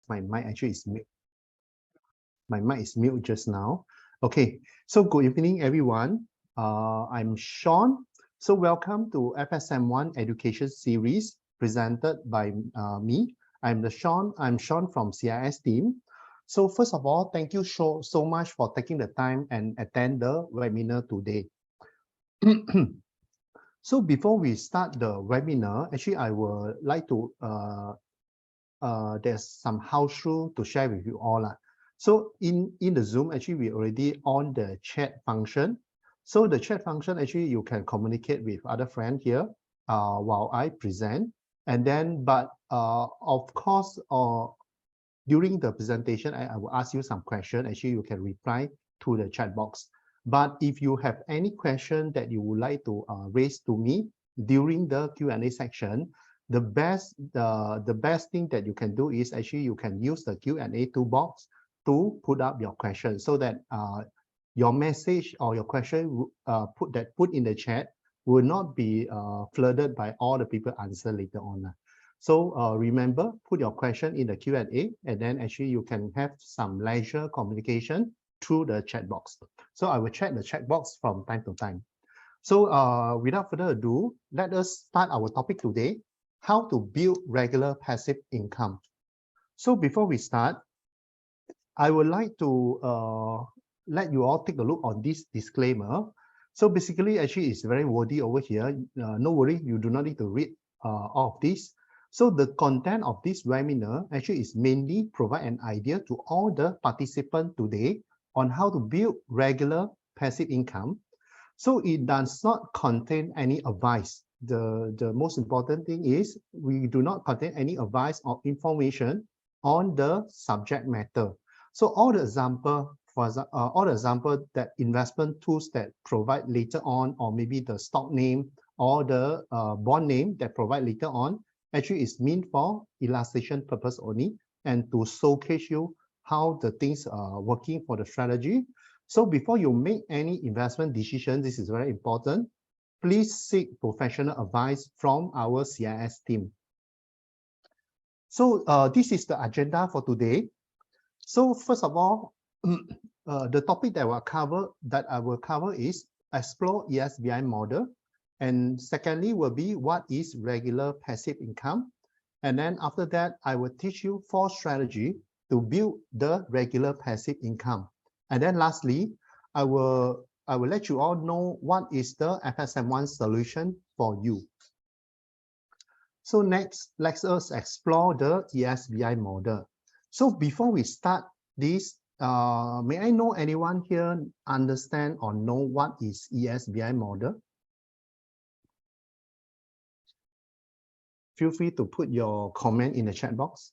my mic actually is mute. My mic is mute just now. Okay, so good evening, everyone. I'm Sean. So welcome to FSM1 Education Series presented by me. I'm Sean from CIS team. So first of all, thank you so much for taking the time and attend the webinar today. So before we start the webinar, actually I would like to there's some house rule to share with you all. So in the Zoom, actually we already on the chat function. So the chat function, actually you can communicate with other friends here while I present. And then, but of course, during the presentation, I will ask you some questions. Actually, you can reply to the chat box. But if you have any question that you would like to raise to me during the Q&A section, the best thing that you can do is actually you can use the Q&A toolbox to put up your question so that your message or your question put in the chat will not be flooded by all the people answer later on. So remember, put your question in the Q&A, and then actually you can have some leisure communication through the chat box. So I will check the chat box from time to time. So without further ado, let us start our topic today, how to build regular passive income. So before we start, I would like to let you all take a look on this disclaimer. So basically, actually, it's very wordy over here. No worry, you do not need to read all of this. So the content of this webinar actually is mainly provide an idea to all the participants today on how to build regular passive income. So it does not contain any advice. The most important thing is we do not contain any advice or information on the subject matter. So all the example, that investment tools that provide later on, or maybe the stock name or the bond name that provide later on, actually is meant for illustration purpose only and to showcase you how the things are working for the strategy. So before you make any investment decision, this is very important. Please seek professional advice from our CIS team. So this is the agenda for today. So first of all, the topic that I will cover is explore ESBI model. And secondly will be what is regular passive income. And then after that, I will teach you 4 strategies to build the regular passive income. And then lastly, I will let you all know what is the FSM1 solution for you. So next, let us explore the ESBI model. So before we start this, may I know anyone here understand or know what is ESBI model? Feel free to put your comment in the chat box.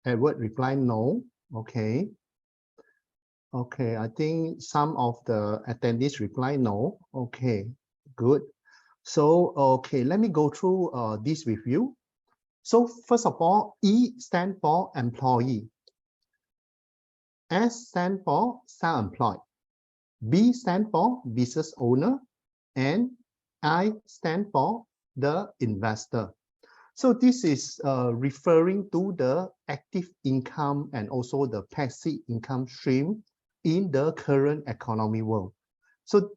Edward reply no. Okay. Okay, I think some of the attendees reply no. Okay, good. So, okay, let me go through this with you. So first of all, E stand for employee. S stand for self-employed. B stand for business owner. And I stand for the investor. So this is referring to the active income and also the passive income stream in the current economy world. So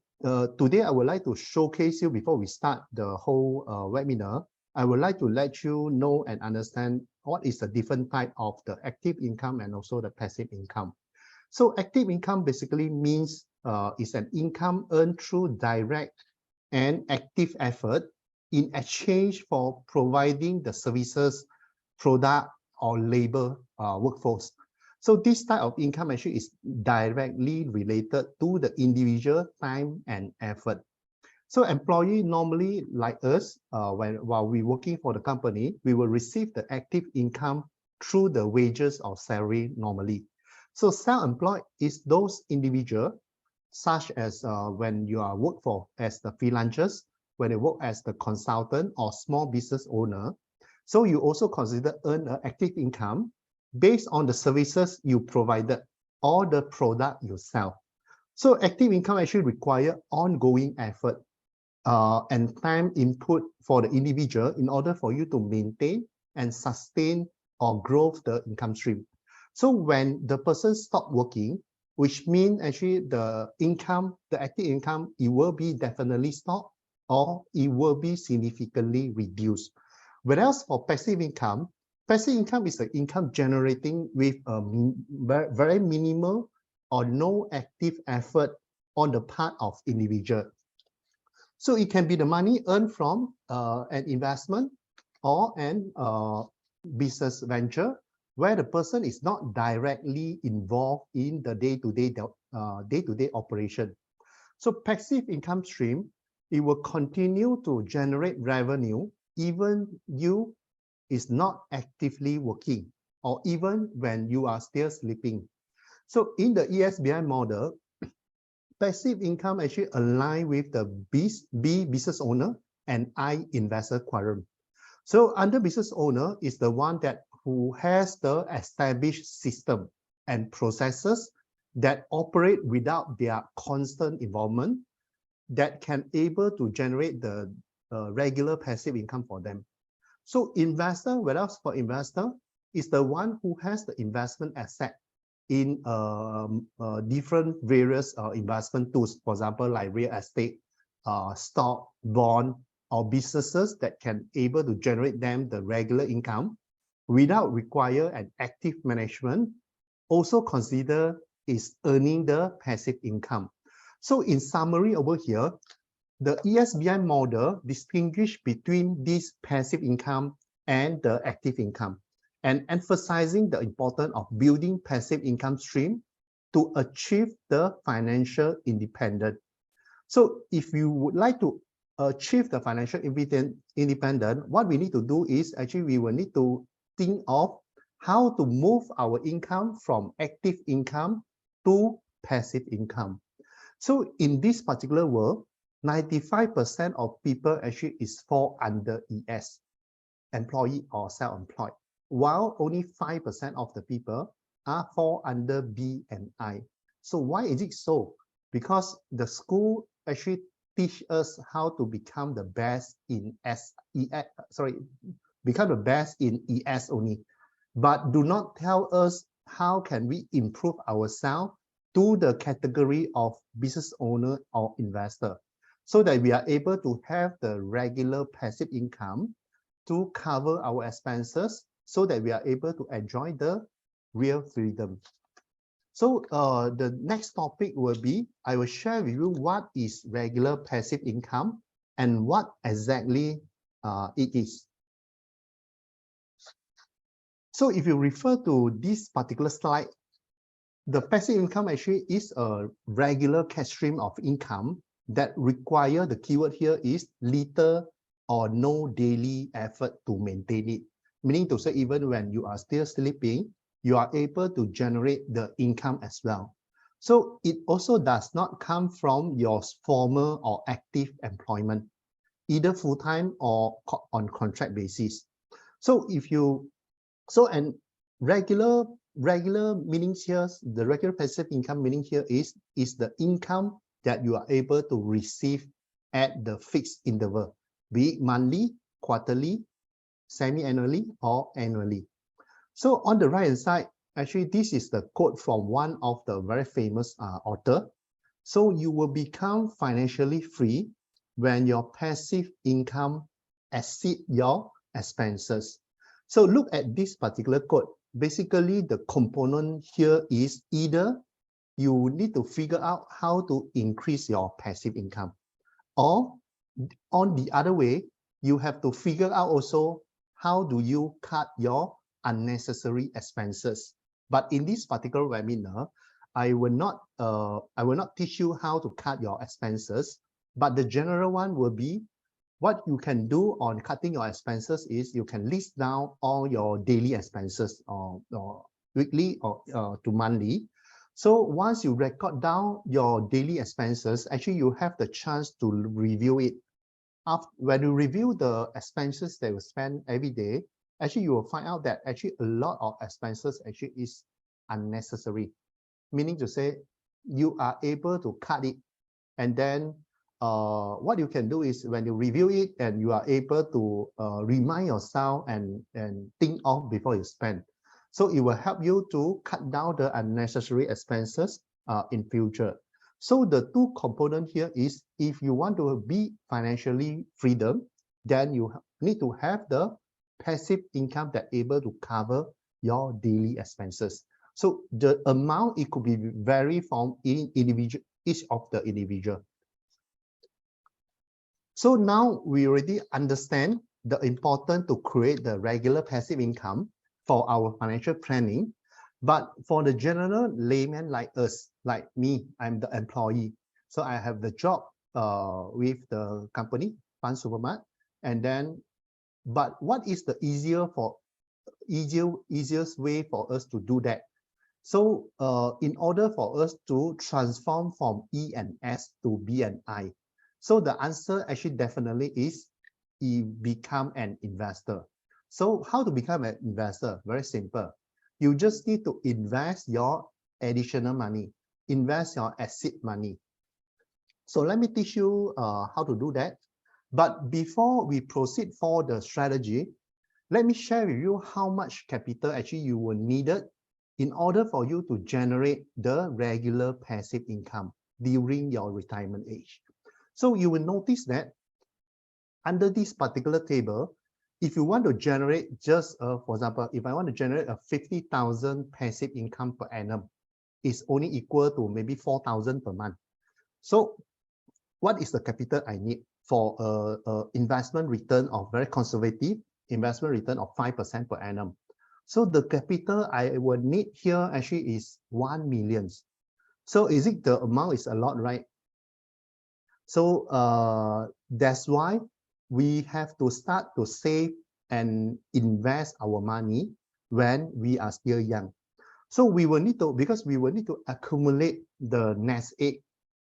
today I would like to showcase you, before we start the whole webinar, I would like to let you know and understand what is the different type of the active income and also the passive income. So active income basically means is an income earned through direct and active effort in exchange for providing the services, product, or labor workforce. So this type of income actually is directly related to the individual time and effort. So employee normally like us, while we're working for the company, we will receive the active income through the wages or salary normally. So self-employed is those individuals such as when you are work for as the freelancers, when you work as the consultant or small business owner. So you also consider earn an active income based on the services you provided or the product you sell. So active income actually require ongoing effort and time input for the individual in order for you to maintain and sustain or grow the income stream. So when the person stop working, which means actually the income, the active income, it will be definitely stopped or it will be significantly reduced. Whereas for passive income is the income generating with a very minimal or no active effort on the part of individual. So it can be the money earned from an investment or an business venture where the person is not directly involved in the day-to-day operation. So passive income stream, it will continue to generate revenue even you is not actively working or even when you are still sleeping. So in the ESBI model, passive income actually align with the B business owner and I investor quadrant. So under business owner is the one that who has the established system and processes that operate without their constant involvement that can able to generate the regular passive income for them. So investor, whereas for investor, is the one who has the investment asset in different various investment tools, for example, like real estate, stock, bond, or businesses that can able to generate them the regular income without require an active management, also consider is earning the passive income. So in summary over here, the ESBI model distinguish between this passive income and the active income and emphasizing the importance of building passive income stream to achieve the financial independence. So if you would like to achieve the financial independence, what we need to do is actually we will need to think of how to move our income from active income to passive income. So in this particular world, 95% of people actually is fall under ES, employee or self-employed, while only 5% of the people are fall under B and I. So why is it so? Because the school actually teach us how to become the best in become the best in ES only, but do not tell us how can we improve ourselves to the category of business owner or investor, so that we are able to have the regular passive income to cover our expenses, so that we are able to enjoy the real freedom. So the next topic will be, I will share with you what is regular passive income and what exactly it is. So if you refer to this particular slide, the passive income actually is a regular cash stream of income that require, the keyword here is little or no daily effort to maintain it. Meaning to say, even when you are still sleeping, you are able to generate the income as well. So it also does not come from your former or active employment, either full-time or on contract basis. So and regular meaning here, the regular passive income meaning here is the income that you are able to receive at the fixed interval, be it monthly, quarterly, semi-annually, or annually. So on the right hand side, actually this is the quote from one of the very famous author. So you will become financially free when your passive income exceed your expenses. So look at this particular quote. Basically, the component here is either you need to figure out how to increase your passive income, or on the other way, you have to figure out also how do you cut your unnecessary expenses. But in this particular webinar, I will not teach you how to cut your expenses, but the general one will be what you can do on cutting your expenses is you can list down all your daily expenses or weekly or to monthly. So once you record down your daily expenses, actually you have the chance to review it. When you review the expenses that you spend every day, actually you will find out that actually a lot of expenses actually is unnecessary. Meaning to say you are able to cut it, and then what you can do is when you review it and you are able to remind yourself and think of before you spend. So it will help you to cut down the unnecessary expenses in future. So the two components here is if you want to be financially freedom, then you need to have the passive income that able to cover your daily expenses. So the amount, it could be vary from individual, each of the individual. So now we already understand the importance to create the regular passive income for our financial planning. But for the general layman like us, like me, I'm the employee. So I have the job with the company, Fund Supermart. And then, but what is the easiest way for us to do that? So in order for us to transform from E and S to B and I, so the answer actually definitely is you become an investor. So how to become an investor? Very simple. You just need to invest your additional money, invest your asset money. So let me teach you how to do that. But before we proceed for the strategy, let me share with you how much capital actually you will need it in order for you to generate the regular passive income during your retirement age. So you will notice that under this particular table, if you want to generate just, for example, if I want to generate a 50,000 passive income per annum, it's only equal to maybe 4,000 per month. So what is the capital I need for a investment return of very conservative investment return of 5% per annum? So the capital I would need here actually is 1 million. So is it the amount is a lot, right? So that's why we have to start to save and invest our money when we are still young. So we will need to, because we will need to accumulate the nest egg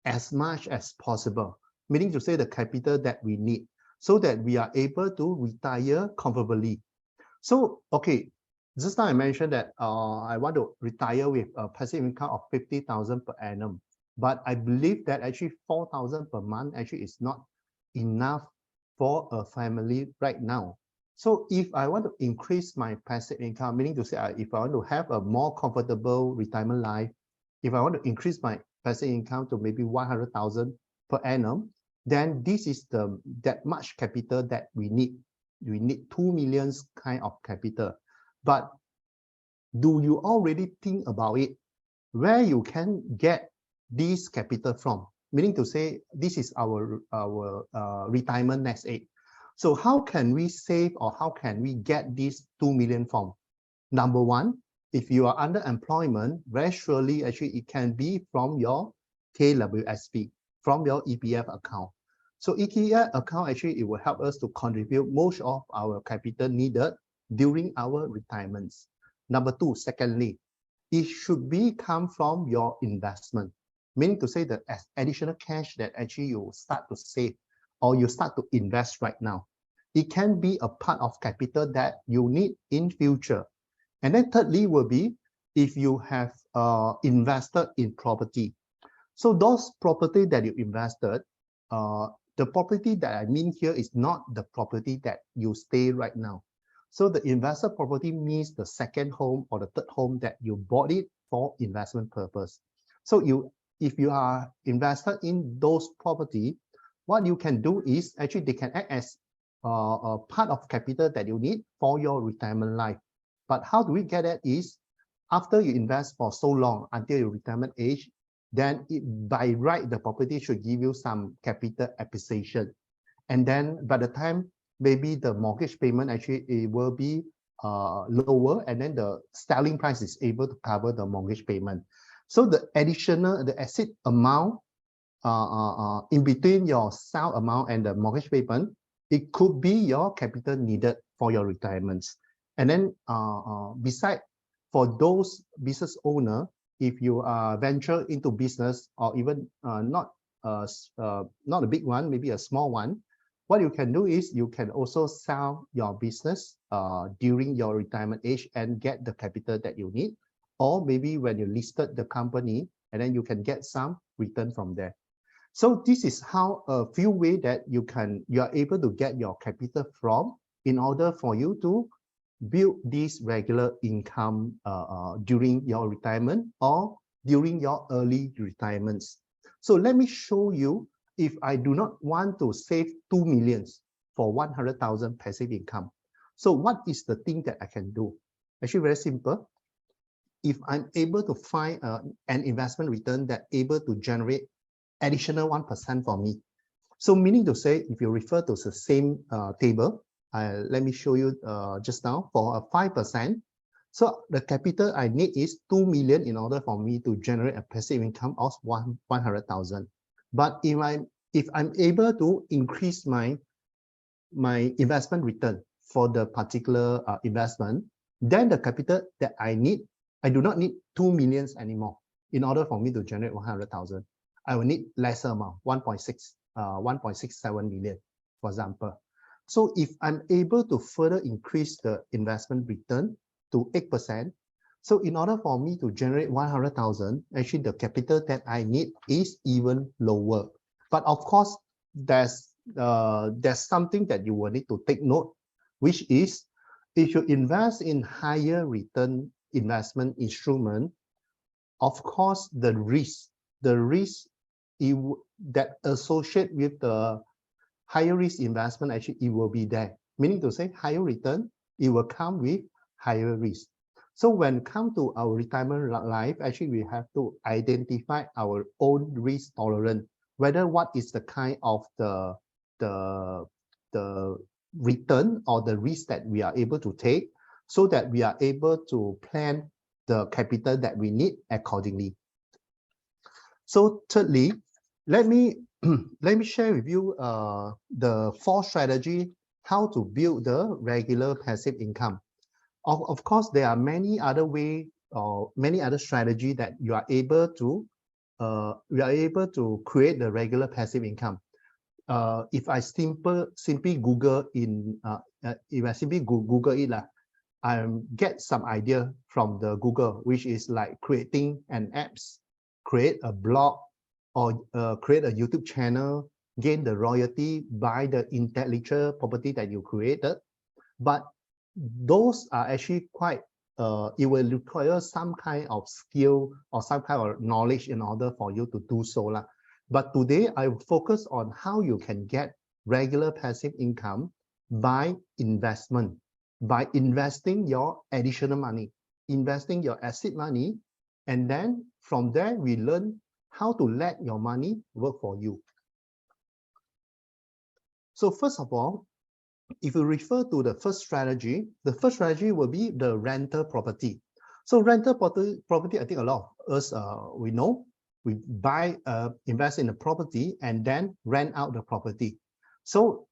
as much as possible, meaning to say the capital that we need so that we are able to retire comfortably. So, okay, just now I mentioned that I want to retire with a passive income of 50,000 per annum. But I believe that actually 4,000 per month actually is not enough for a family right now. So if I want to increase my passive income, meaning to say if I want to have a more comfortable retirement life, if I want to increase my passive income to maybe 100,000 per annum, then this is that much capital that we need. We need 2 million kind of capital. But do you already think about it? Where you can get this capital from? Meaning to say, this is our retirement nest egg. So how can we save or how can we get this 2 million from? Number one, if you are under employment, very surely actually it can be from your KWSP, from your EPF account. So EPF account actually it will help us to contribute most of our capital needed during our retirements. Number two, secondly, it should be come from your investment, meaning to say that as additional cash that actually you start to save or you start to invest right now. It can be a part of capital that you need in future. And then thirdly will be if you have invested in property. So those property that you invested, the property that I mean here is not the property that you stay right now. So the investor property means the second home or the third home that you bought it for investment purpose. So if you are invested in those property, what you can do is actually they can act as a part of capital that you need for your retirement life. But how do we get it is after you invest for so long until your retirement age, then by right, the property should give you some capital appreciation. And then by the time maybe the mortgage payment actually it will be lower, and then the selling price is able to cover the mortgage payment. So the asset amount in between your sale amount and the mortgage payment, it could be your capital needed for your retirements. And then beside, for those business owner, if you venture into business or even not a big one, maybe a small one, what you can do is you can also sell your business during your retirement age and get the capital that you need. Or maybe when you listed the company, and then you can get some return from there. So this is how a few ways that you are able to get your capital from in order for you to build this regular income during your retirement or during your early retirements. So let me show you, if I do not want to save 2 million for 100,000 passive income. So what is the thing that I can do? Actually very simple. If I'm able to find an investment return that able to generate additional 1% for me. So meaning to say, if you refer to the same table, let me show you just now for a 5%. So the capital I need is 2 million in order for me to generate a passive income of 100,000. But if I'm able to increase my investment return for the particular investment, then the capital that I need, I do not need 2 million anymore in order for me to generate 100,000. I will need lesser amount, 1.67 million, for example. So if I'm able to further increase the investment return to 8%, so in order for me to generate 100,000, actually the capital that I need is even lower. But of course, there's something that you will need to take note, which is if you invest in higher return investment instrument, of course, the risk that associate with the higher risk investment, actually it will be there. Meaning to say higher return, it will come with higher risk. So when it comes to our retirement life, actually we have to identify our own risk tolerance, whether what is the kind of the return or the risk that we are able to take, so that we are able to plan the capital that we need accordingly. So thirdly, let me share with you the 4 strategy how to build the regular passive income. Of course, there are many other ways or many other strategy that you are able to create the regular passive income. If I simply Google Google it, I get some idea from the Google, which is like creating an apps, create a blog, or create a YouTube channel, gain the royalty by the intellectual property that you created. But those are actually quite, it will require some kind of skill or some kind of knowledge in order for you to do so. But today I will focus on how you can get regular passive income by investment, by investing your additional money, investing your asset money, and then from there we learn how to let your money work for you. So first of all, if you refer to the first strategy will be the rental property. So rental property, I think a lot of us, we know, we buy, invest in a property and then rent out the property. So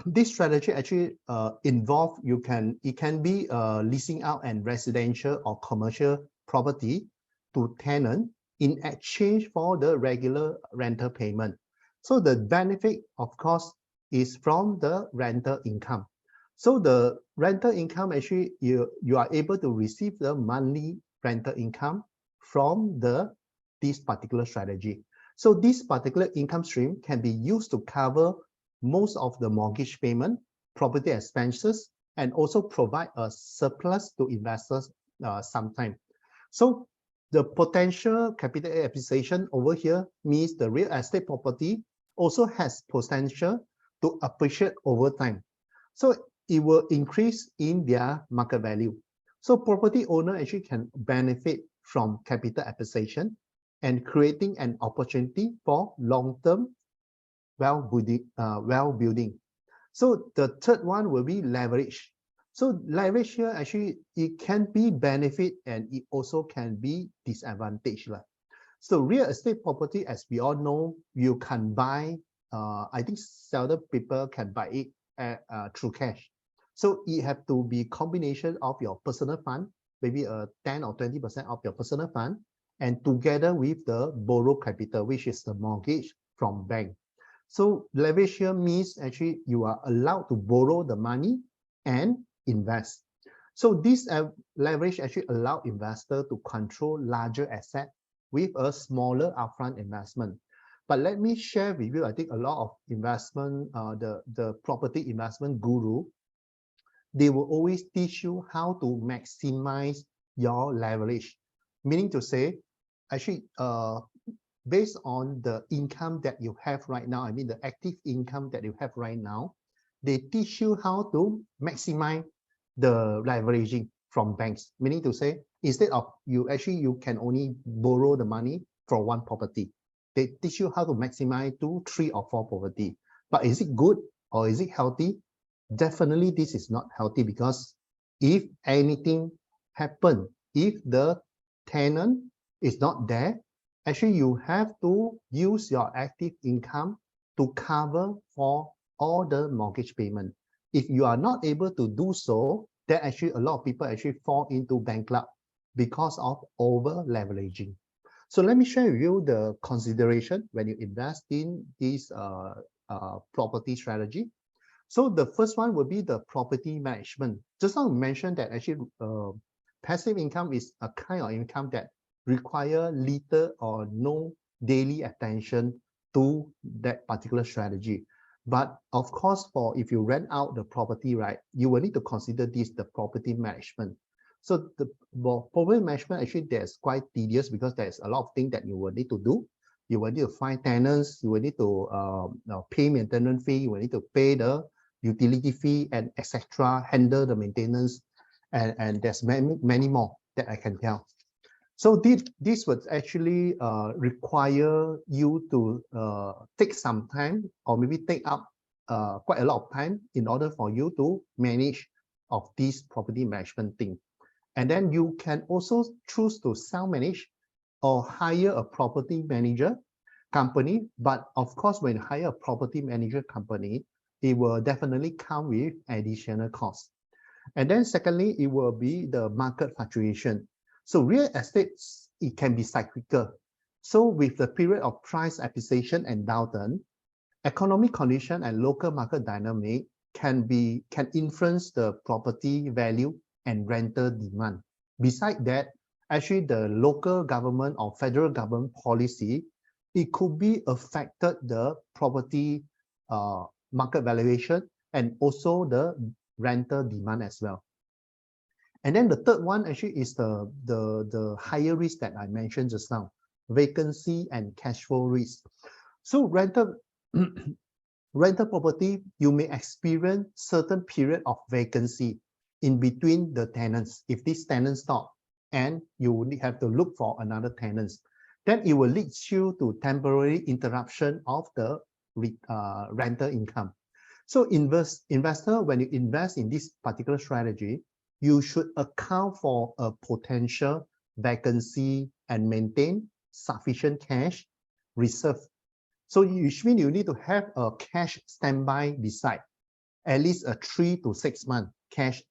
this strategy actually it can be leasing out and residential or commercial property to tenant in exchange for the regular rental payment. So the benefit, of course, is from the rental income. So the rental income, actually you are able to receive the monthly rental income from this particular strategy. So this particular income stream can be used to cover most of the mortgage payment, property expenses, and also provide a surplus to investors sometime. So the potential capital appreciation over here means the real estate property also has potential to appreciate over time. So it will increase in their market value. So property owner actually can benefit from capital appreciation and creating an opportunity for long-term wealth building. So the third one will be leverage. So leverage here, actually, it can be benefit and it also can be disadvantage. So real estate property, as we all know, you can buy, I think seldom people can buy it through cash. So it have to be combination of your personal fund, maybe 10 or 20% of your personal fund, and together with the borrowed capital, which is the mortgage from bank. So leverage here means actually you are allowed to borrow the money and invest. So this leverage actually allow investor to control larger asset with a smaller upfront investment. But let me share with you, I think a lot of investment, the property investment guru, they will always teach you how to maximize your leverage. Meaning to say, actually, based on the income that you have right now, I mean the active income that you have right now, they teach you how to maximize the leveraging from banks. Meaning to say, instead of you can only borrow the money for one property. They teach you how to maximize 2, 3, or 4 property. But is it good or is it healthy? Definitely this is not healthy, because if anything happen, if the tenant is not there, actually you have to use your active income to cover for all the mortgage payment. If you are not able to do so, then actually a lot of people actually fall into bankrupt because of over leveraging. So let me share with you the consideration when you invest in this property strategy. So the first one will be the property management. Just now we mentioned that actually passive income is a kind of income that require little or no daily attention to that particular strategy. But of course, for if you rent out the property, right, you will need to consider this, the property management. So the property management, actually there's quite tedious, because there's a lot of things that you will need to do. You will need to find tenants, you will need to pay maintenance fee, you will need to pay the utility fee, and etc., handle the maintenance, and there's many more that I can tell. So this would actually require you to take some time, or maybe take up quite a lot of time, in order for you to manage of this property management thing. And then you can also choose to self-manage or hire a property manager company. But of course, when you hire a property manager company, it will definitely come with additional costs. And then secondly, it will be the market fluctuation. So real estate, it can be cyclical. So with the period of price appreciation and downturn, economic condition and local market dynamic can influence the property value and rental demand. Besides that, actually the local government or federal government policy, it could be affected the property market valuation and also the rental demand as well. And then the third one actually is the higher risk that I mentioned just now, vacancy and cash flow risk. So rental property, you may experience certain period of vacancy in between the tenants. If this tenant stop and you would have to look for another tenants, then it will lead you to temporary interruption of the rental income. So investor, when you invest in this particular strategy, you should account for a potential vacancy and maintain sufficient cash reserve. So which means you need to have a cash standby beside, at least a 3 to 6 month cash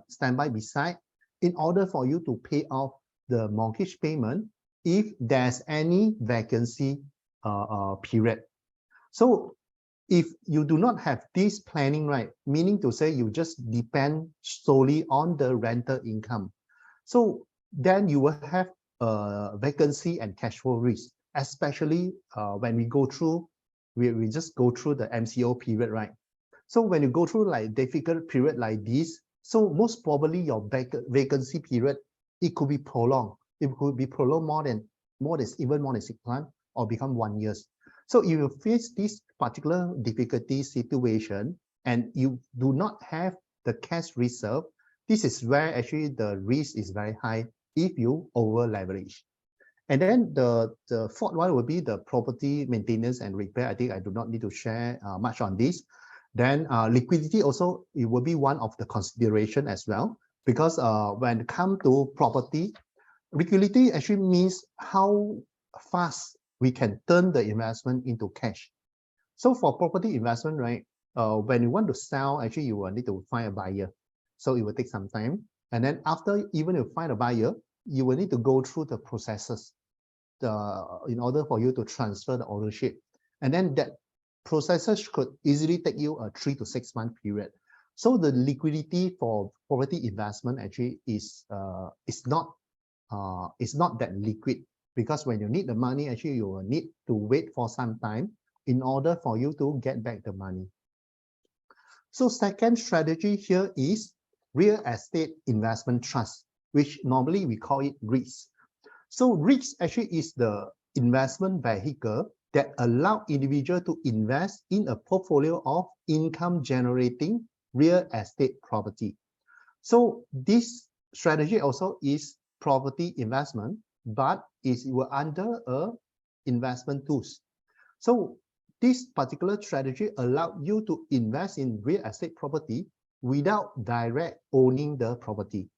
standby beside, in order for you to pay off the mortgage payment if there's any vacancy period. So if you do not have this planning, right, meaning to say you just depend solely on the rental income, so then you will have vacancy and cash flow risk, especially when we go through, we just go through the MCO period, right? So when you go through like difficult period like this, so most probably your vacancy period, it could be prolonged. It could be prolonged even more than 6 months, or become 1 year. So if you face this particular difficulty situation and you do not have the cash reserve, this is where actually the risk is very high if you over leverage. And then the fourth one will be the property maintenance and repair. I think I do not need to share much on this. Then liquidity also, it will be one of the consideration as well, because when it comes to property, liquidity actually means how fast we can turn the investment into cash. So for property investment, right, when you want to sell, actually you will need to find a buyer. So it will take some time. And then after even you find a buyer, you will need to go through the processes in order for you to transfer the ownership. And then that processes could easily take you a 3 to 6 month period. So the liquidity for property investment actually is not that liquid. because when you need the money, actually you will need to wait for some time in order for you to get back the money. So second strategy here is real estate investment trust, which normally we call it REITs. So REITs actually is the investment vehicle that allow individual to invest in a portfolio of income generating real estate property. So this strategy also is property investment, but is under a investment tools. So this particular strategy allows you to invest in real estate property without direct owning the property.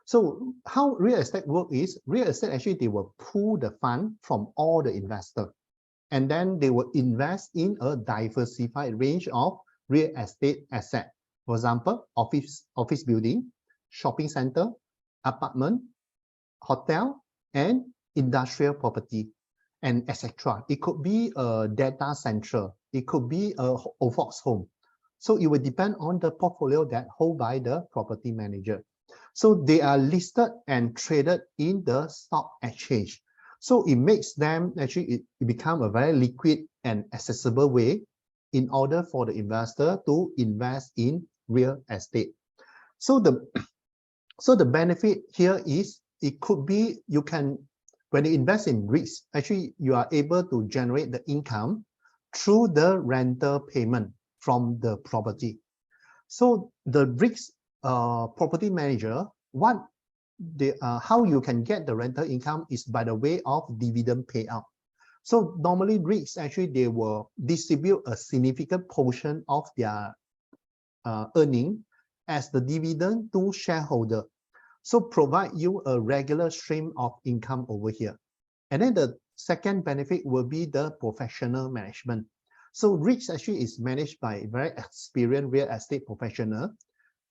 So how real estate work is, real estate actually they will pool the fund from all the investors, and then they will invest in a diversified range of real estate assets. For example, office building, shopping center, apartment, hotel, and industrial property, and etc. It could be a data center, it could be a Fox home. So it will depend on the portfolio that held by the property manager. So they are listed and traded in the stock exchange. So it makes them actually it become a very liquid and accessible way in order for the investor to invest in real estate. So the benefit here is it could be you can, when you invest in REITs, actually you are able to generate the income through the rental payment from the property. So the REITs property manager, how you can get the rental income is by the way of dividend payout. So normally REITs actually they will distribute a significant portion of their earning as the dividend to shareholder. So provide you a regular stream of income over here. And then the second benefit will be the professional management. So REITs actually is managed by a very experienced real estate professional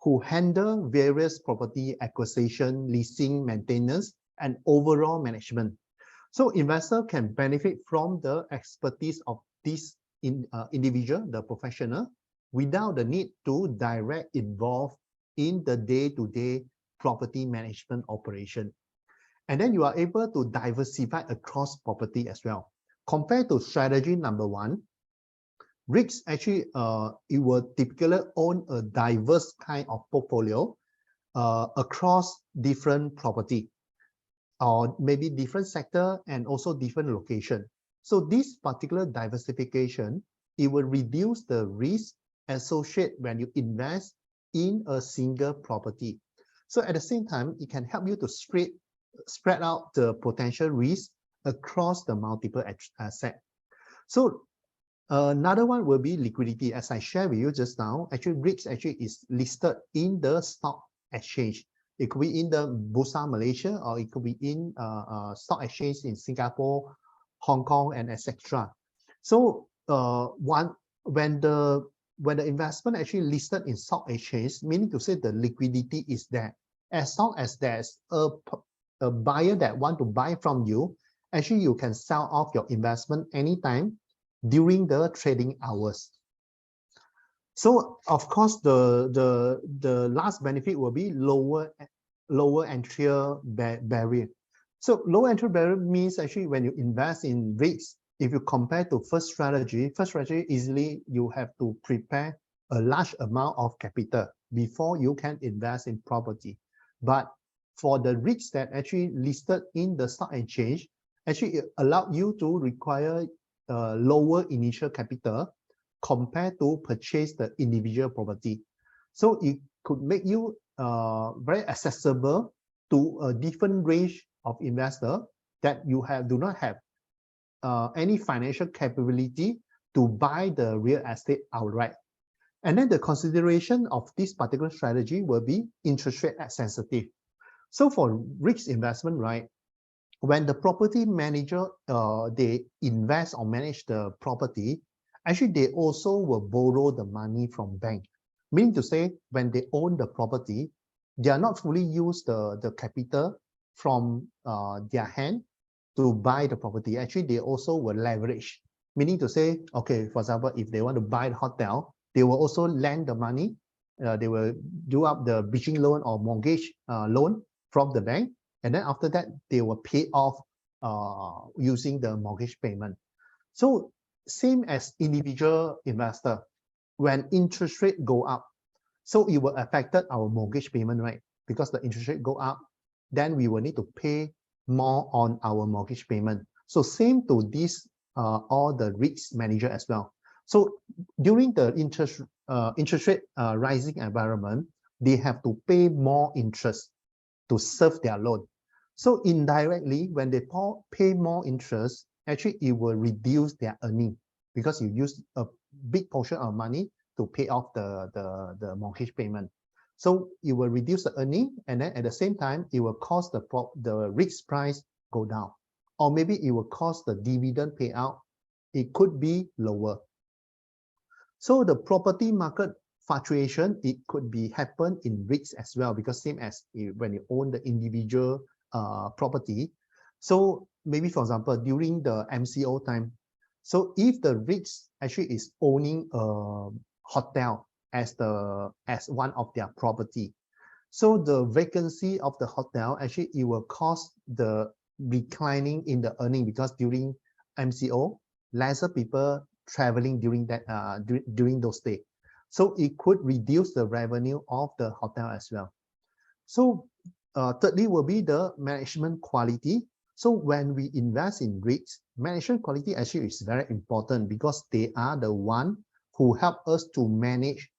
who handle various property acquisition, leasing, maintenance, and overall management. So investor can benefit from the expertise of this individual, the professional, without the need to direct involve in the day-to-day property management operation. And then you are able to diversify across property as well. Compared to strategy number one, REITs actually it will typically own a diverse kind of portfolio across different property or maybe different sector and also different location. So this particular diversification, it will reduce the risk associated when you invest in a single property. So at the same time, it can help you to spread out the potential risk across the multiple assets. So another one will be liquidity. As I shared with you just now, actually REITs actually is listed in the stock exchange. It could be in the Bursa Malaysia, or it could be in stock exchange in Singapore, Hong Kong, and etc. So when the investment actually listed in stock exchange, meaning to say the liquidity is there. As long as there's a buyer that want to buy from you, actually you can sell off your investment anytime during the trading hours. So of course the last benefit will be lower entry barrier. So low entry barrier means actually when you invest in REITs, if you compare to first strategy easily you have to prepare a large amount of capital before you can invest in property. But for the REITs that actually listed in the stock exchange, actually it allowed you to require lower initial capital compared to purchase the individual property. So it could make you very accessible to a different range of investor that you do not have any financial capability to buy the real estate outright. And then the consideration of this particular strategy will be interest rate sensitive. So for REITs investment, right, when the property manager they invest or manage the property, actually they also will borrow the money from bank. Meaning to say, when they own the property, they are not fully use the capital from their hand to buy the property. Actually, they also will leverage. Meaning to say, okay, for example, if they want to buy the hotel, they will also lend the money. They will do up the bridging loan or mortgage loan from the bank. And then after that, they will pay off using the mortgage payment. So same as individual investor, when interest rate go up, so it will affect our mortgage payment, right? Because the interest rate go up, then we will need to pay more on our mortgage payment. So same to this all the risk manager as well. So during the interest rate rising environment, they have to pay more interest to serve their loan. So indirectly, when they pay more interest, actually it will reduce their earning because you use a big portion of money to pay off the mortgage payment. So it will reduce the earning, and then at the same time, it will cause the risk price go down. Or maybe it will cause the dividend payout, it could be lower. So the property market fluctuation, it could be happen in REITs as well, because same as when you own the individual property. So maybe for example, during the MCO time, so if the REITs actually is owning a hotel as one of their property, so the vacancy of the hotel actually it will cause the declining in the earning, because during MCO, lesser people traveling during that during those days. So it could reduce the revenue of the hotel as well. So thirdly will be the management quality. So when we invest in REITs, management quality actually is very important, because they are the one who help us to manage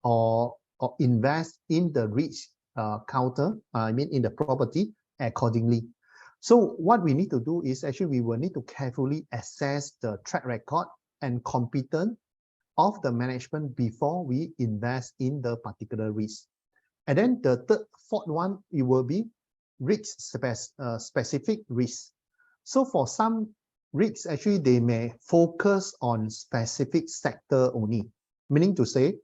or invest in the REITs counter, I mean in the property accordingly. So what we need to do is actually we will need to carefully assess the track record and competence of the management before we invest in the particular risk. And then the fourth one, it will be risk specific risk. So for some risks, actually they may focus on specific sector only, meaning to say,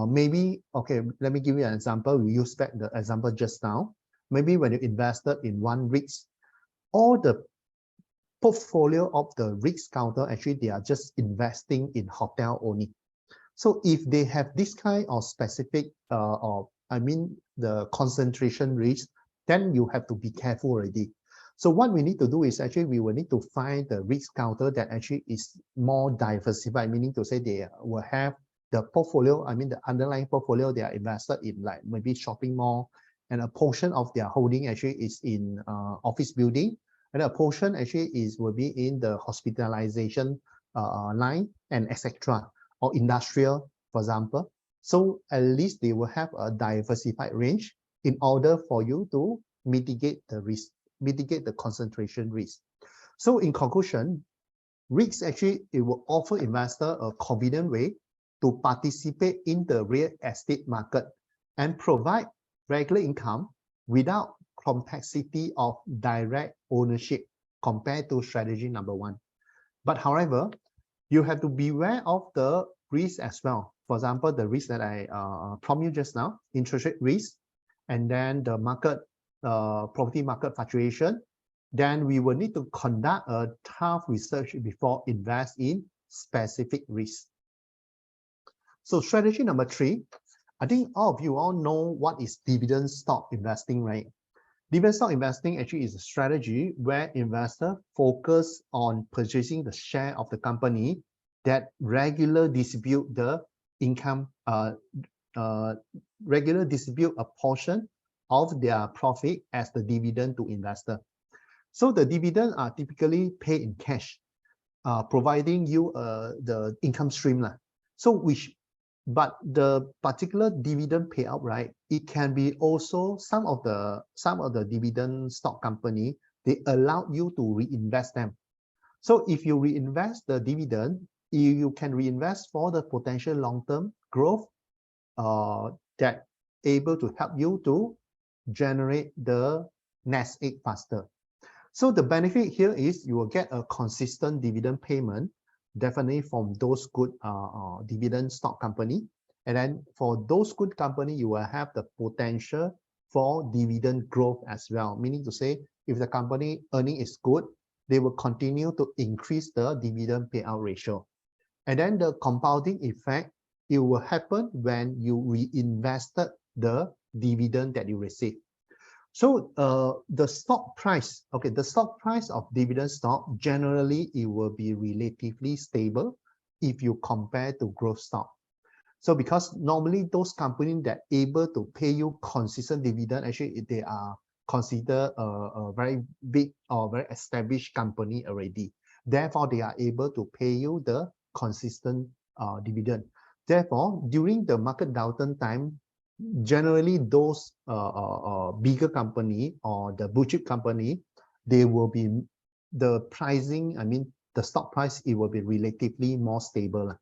maybe, okay, let me give you an example. We use back the example just now. Maybe when you invested in one risk, all the portfolio of the risk counter, actually they are just investing in hotel only. So if they have this kind of specific, the concentration risk, then you have to be careful already. So what we need to do is actually we will need to find the risk counter that actually is more diversified, meaning to say they will have the portfolio, the underlying portfolio they are invested in, like maybe shopping mall, and a portion of their holding actually is in office building, and a portion actually will be in the hospitalization line and etc. or industrial, for example. So at least they will have a diversified range in order for you to mitigate the risk, mitigate the concentration risk. So in conclusion, REITs actually, it will offer investor a convenient way to participate in the real estate market and provide regular income without complexity of direct ownership compared to strategy number one. But however, you have to beware of the risk as well. For example, the risk that I promised you just now, interest rate risk, and then the market, property market fluctuation. Then we will need to conduct a tough research before invest in specific risks. So strategy number three, I think all of you all know what is dividend stock investing, right? Dividend stock investing actually is a strategy where investors focus on purchasing the share of the company that regularly distribute the income, regularly distribute a portion of their profit as the dividend to investor. So the dividend are typically paid in cash, providing you the income stream. But the particular dividend payout, right? It can be also some of the dividend stock company, they allow you to reinvest them. So if you reinvest the dividend, you can reinvest for the potential long-term growth that able to help you to generate the nest egg faster. So the benefit here is you will get a consistent dividend payment, definitely from those good dividend stock company. And then for those good company, you will have the potential for dividend growth as well. Meaning to say, if the company earning is good, they will continue to increase the dividend payout ratio. And then the compounding effect, it will happen when you reinvested the dividend that you receive. So the stock price, okay, the stock price of dividend stock, generally it will be relatively stable if you compare to growth stock. So because normally those companies that able to pay you consistent dividend, actually they are considered a very big or very established company already. Therefore, they are able to pay you the consistent dividend. Therefore, during the market downturn time, generally those bigger company or the blue chip company, they will be the pricing, I mean, the stock price, it will be relatively more stable.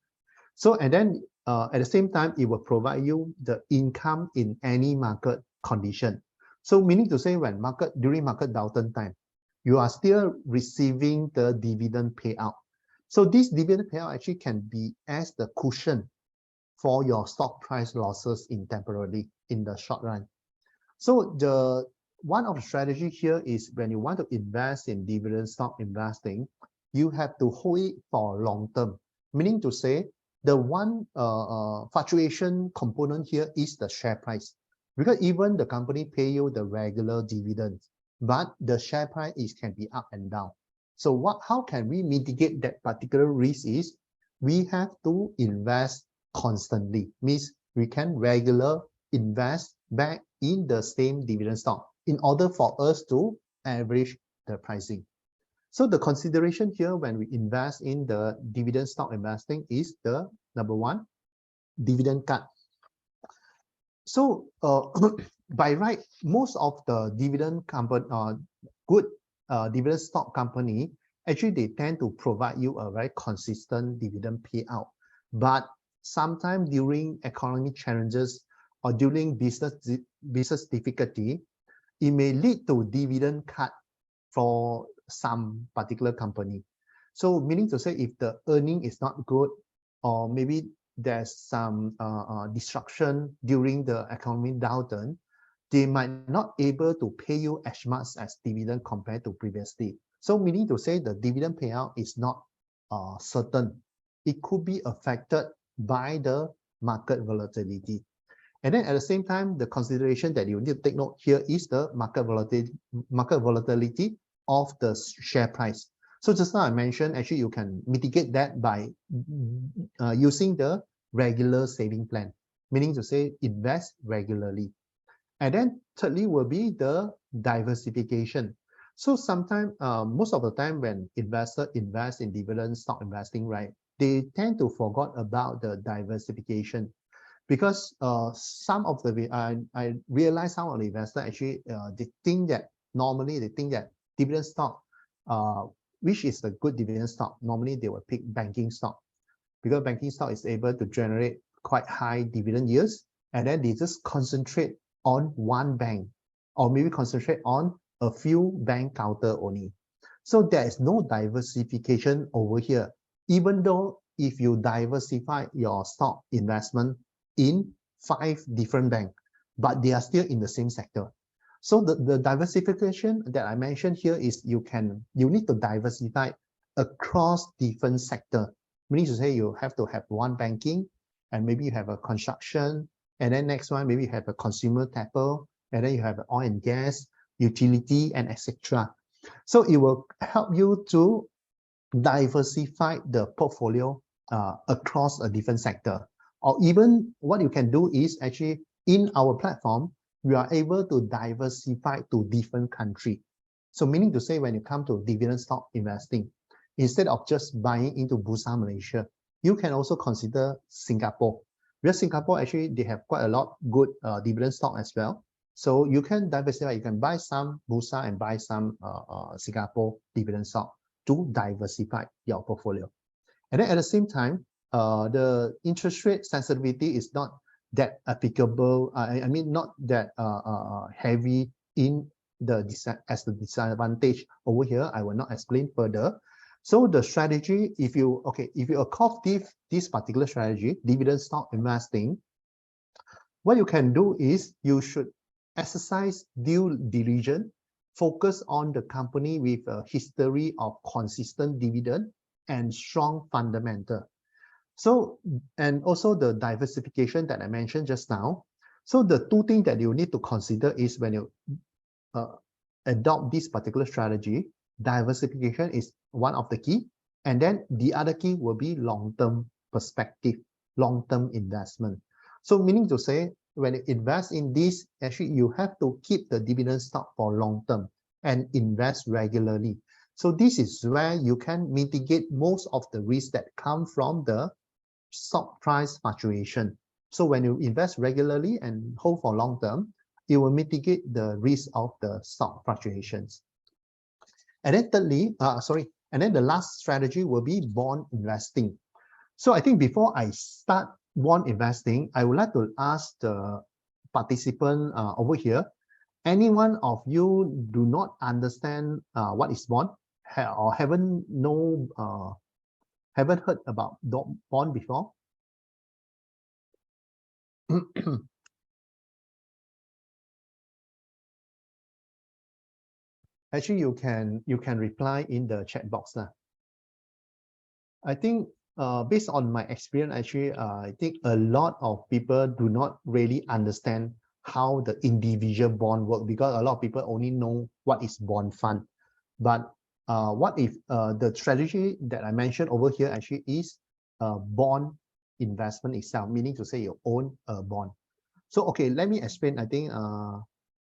So, and then at the same time, it will provide you the income in any market condition. So meaning to say when during market downturn time, you are still receiving the dividend payout. So this dividend payout actually can be as the cushion for your stock price losses temporarily in the short run. So one of the strategy here is when you want to invest in dividend stock investing, you have to hold it for long term. Meaning to say, the one fluctuation component here is the share price. Because even the company pay you the regular dividends, but the share price can be up and down. So how can we mitigate that particular risk is we have to invest constantly. Means we can regular invest back in the same dividend stock in order for us to average the pricing. So the consideration here when we invest in the dividend stock investing is the number one, dividend cut. So by right, most of the dividend company, good dividend stock company, actually they tend to provide you a very consistent dividend payout. But sometimes during economic challenges or during business difficulty, it may lead to dividend cut for some particular company. So meaning to say, if the earning is not good, or maybe there's some disruption during the economic downturn, they might not able to pay you as much as dividend compared to previously. So meaning to say the dividend payout is not certain. It could be affected by the market volatility. And then at the same time, the consideration that you need to take note here is the market volatility of the share price. So just now I mentioned, actually you can mitigate that by using the regular saving plan, meaning to say invest regularly. And then thirdly will be the diversification. So sometimes, most of the time when investors invest in dividend stock investing, right, they tend to forget about the diversification. Because some of the I realize some of the investors actually they think that dividend stock, which is the good dividend stock, normally they will pick banking stock, because banking stock is able to generate quite high dividend yields, and then they just concentrate on one bank, or maybe concentrate on a few bank counter only. So there is no diversification over here, even though if you diversify your stock investment in 5 different banks, but they are still in the same sector. So the diversification that I mentioned here is you need to diversify across different sectors. Meaning to say you have to have one banking, and maybe you have a construction, and then next one maybe you have a consumer staple, and then you have oil and gas, utility, and etc. So it will help you to diversify the portfolio across a different sector. Or even what you can do is actually in our platform, we are able to diversify to different countries. So meaning to say when you come to dividend stock investing, instead of just buying into Bursa Malaysia, you can also consider Singapore. Because Singapore actually they have quite a lot good dividend stock as well. So you can diversify, you can buy some Bursa and buy some Singapore dividend stock to diversify your portfolio. And then at the same time, the interest rate sensitivity is not that applicable. I mean, not that heavy in the disadvantage over here. I will not explain further. So the strategy, if you adopt this particular strategy, dividend stock investing, what you can do is you should exercise due diligence, focus on the company with a history of consistent dividend and strong fundamental. So, and also the diversification that I mentioned just now. So the two things that you need to consider is when you adopt this particular strategy, diversification is one of the key. And then the other key will be long-term perspective, long-term investment. So meaning to say, when you invest in this, actually you have to keep the dividend stock for long term and invest regularly. So this is where you can mitigate most of the risks that come from the stock price fluctuation. So when you invest regularly and hold for long term, it will mitigate the risk of the stock fluctuations. And then thirdly, and then the last strategy will be bond investing. So I think before I start bond investing, I would like to ask the participant over here, anyone of you do not understand what is bond or haven't heard about bond before? Actually, you can reply in the chat box now. I think based on my experience, actually, I think a lot of people do not really understand how the individual bond work, because a lot of people only know what is bond fund. But what if the strategy that I mentioned over here actually is bond investment itself, meaning to say you own a bond. So, okay, let me explain. I think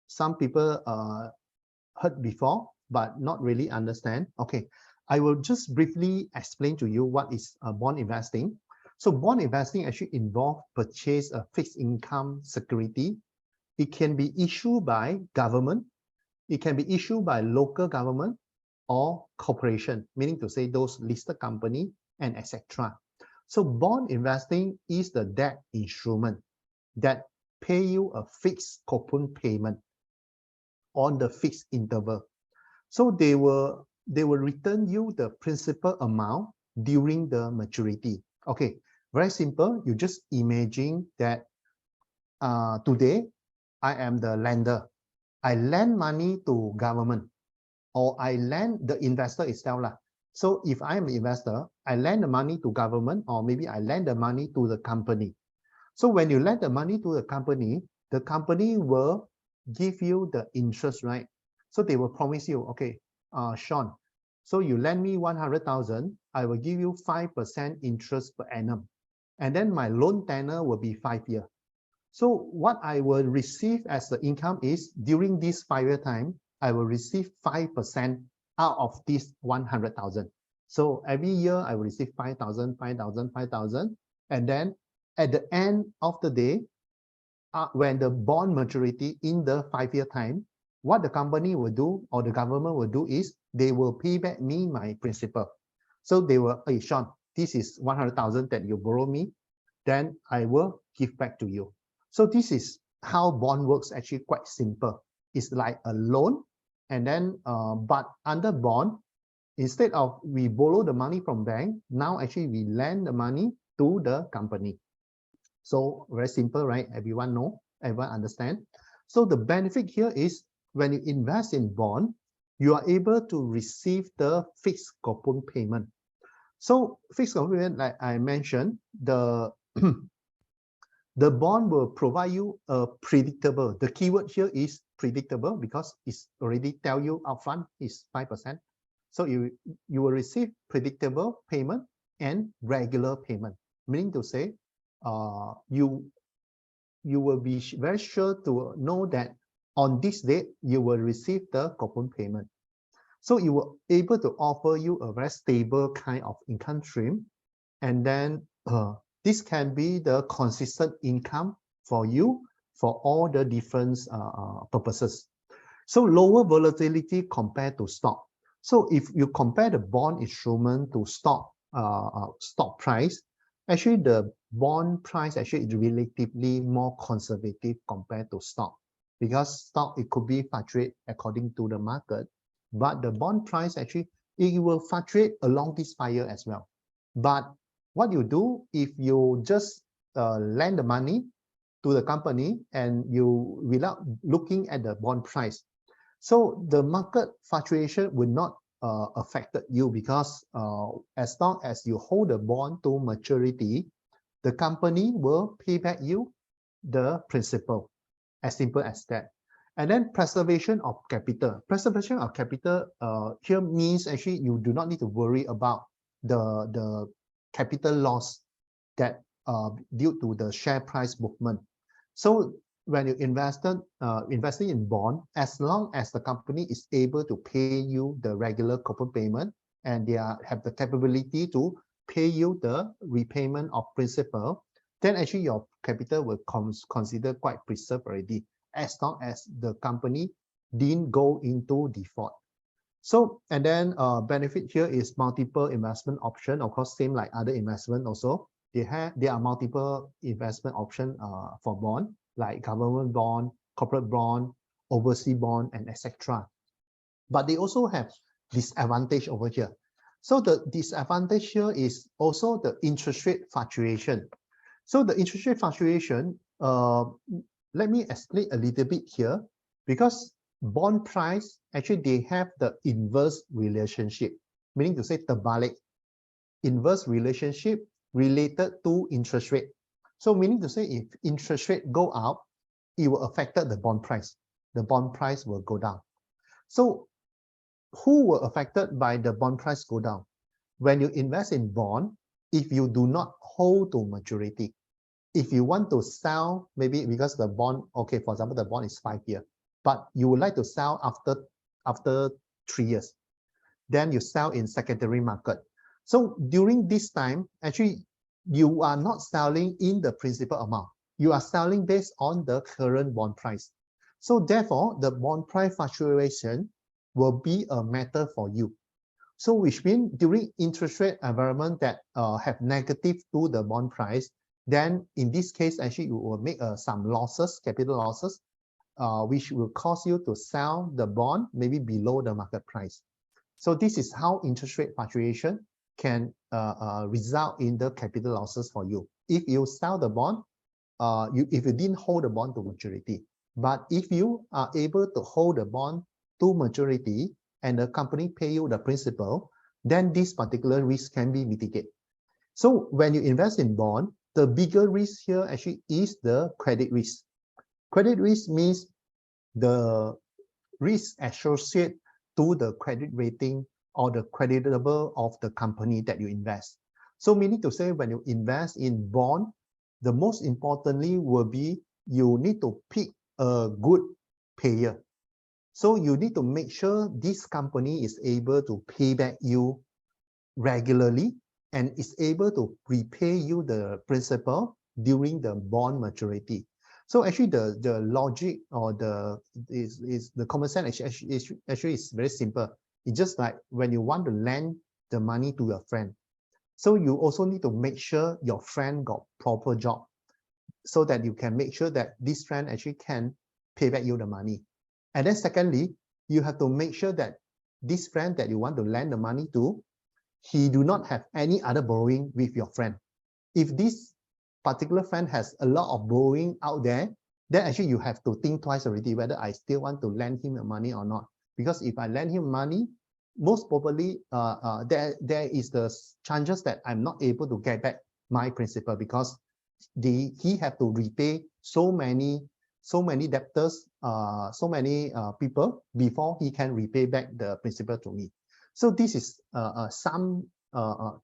some people heard before, but not really understand. Okay, I will just briefly explain to you what is bond investing. So bond investing actually involves purchase a fixed income security. It can be issued by government. It can be issued by local government or corporation, meaning to say those listed company and etc. So bond investing is the debt instrument that pay you a fixed coupon payment on the fixed interval. So they will return you the principal amount during the maturity. Okay, very simple. You just imagine that today I am the lender. I lend money to government, or I lend the investor itself. So if I am an investor, I lend the money to government, or maybe I lend the money to the company. So when you lend the money to the company will give you the interest, right? So they will promise you, okay, Sean, so you lend me 100,000, I will give you 5% interest per annum. And then my loan tenor will be 5 years. So what I will receive as the income is, during this 5-year time, I will receive 5% out of this 100,000. So every year I will receive 5,000, 5,000, 5,000. And then at the end of the day, when the bond maturity in the 5-year time, what the company will do or the government will do is they will pay back me my principal. So they will, hey, Sean, this is 100,000 that you borrow me, then I will give back to you. So this is how bond works, actually quite simple. It's like a loan, and then but under bond, instead of we borrow the money from bank, now actually we lend the money to the company. So very simple, right? Everyone know, everyone understand. So the benefit here is when you invest in bond, you are able to receive the fixed coupon payment. So fixed coupon payment, like I mentioned, the the bond will provide you a predictable. The keyword here is predictable because it's already tell you upfront is 5%. So you will receive predictable payment and regular payment, meaning to say you will be very sure to know that on this date you will receive the coupon payment. So you will able to offer you a very stable kind of income stream, and then this can be the consistent income for you for all the different purposes. So lower volatility compared to stock. So if you compare the bond instrument to stock price, actually the bond price actually is relatively more conservative compared to stock, because stock, it could be fluctuate according to the market, but the bond price actually it will fluctuate along this 5 year as well. But what you do if you just lend the money to the company and you without looking at the bond price, so the market fluctuation will not affect you, because as long as you hold the bond to maturity, the company will pay back you the principal, as simple as that. And then preservation of capital. Preservation of capital here means actually you do not need to worry about the capital loss that due to the share price movement. So when you investing in bond, as long as the company is able to pay you the regular coupon payment and they have the capability to pay you the repayment of principal, then actually your capital will consider quite preserved already, as long as the company didn't go into default. So, and then benefit here is multiple investment option. Of course, same like other investment also. There are multiple investment option for bond, like government bond, corporate bond, overseas bond, and etc. But they also have disadvantage over here. So the disadvantage here is also the interest rate fluctuation. So the interest rate fluctuation, let me explain a little bit here, because bond price, actually they have the inverse relationship, meaning to say terbalik, inverse relationship related to interest rate. So meaning to say if interest rate go up, it will affect the bond price. The bond price will go down. So who were affected by the bond price go down? When you invest in bond, if you do not hold to maturity, if you want to sell, maybe because the bond, okay, for example, the bond is 5 years, but you would like to sell after 3 years, then you sell in secondary market. So during this time, actually, you are not selling in the principal amount. You are selling based on the current bond price. So therefore, the bond price fluctuation will be a matter for you. So which means during interest rate environment that have negative to the bond price, then in this case, actually, you will make some losses, capital losses, which will cause you to sell the bond maybe below the market price. So this is how interest rate fluctuation can result in the capital losses for you. If you sell the bond, if you didn't hold the bond to maturity, but if you are able to hold the bond to maturity and the company pay you the principal, then this particular risk can be mitigated. So when you invest in bond, the bigger risk here actually is the credit risk. Credit risk means the risk associated to the credit rating or the creditable of the company that you invest. So meaning to say when you invest in bond, the most importantly will be you need to pick a good payer. So you need to make sure this company is able to pay back you regularly and is able to repay you the principal during the bond maturity. So actually the logic or the common sense actually is very simple. It's just like when you want to lend the money to your friend. So you also need to make sure your friend got proper job so that you can make sure that this friend actually can pay back you the money. And then secondly, you have to make sure that this friend that you want to lend the money to, he do not have any other borrowing with your friend. If this particular friend has a lot of borrowing out there, then actually you have to think twice already whether I still want to lend him the money or not. Because if I lend him money, most probably there is the chances that I'm not able to get back my principal because he have to repay so many debtors, so many people before he can repay back the principal to me. So this is some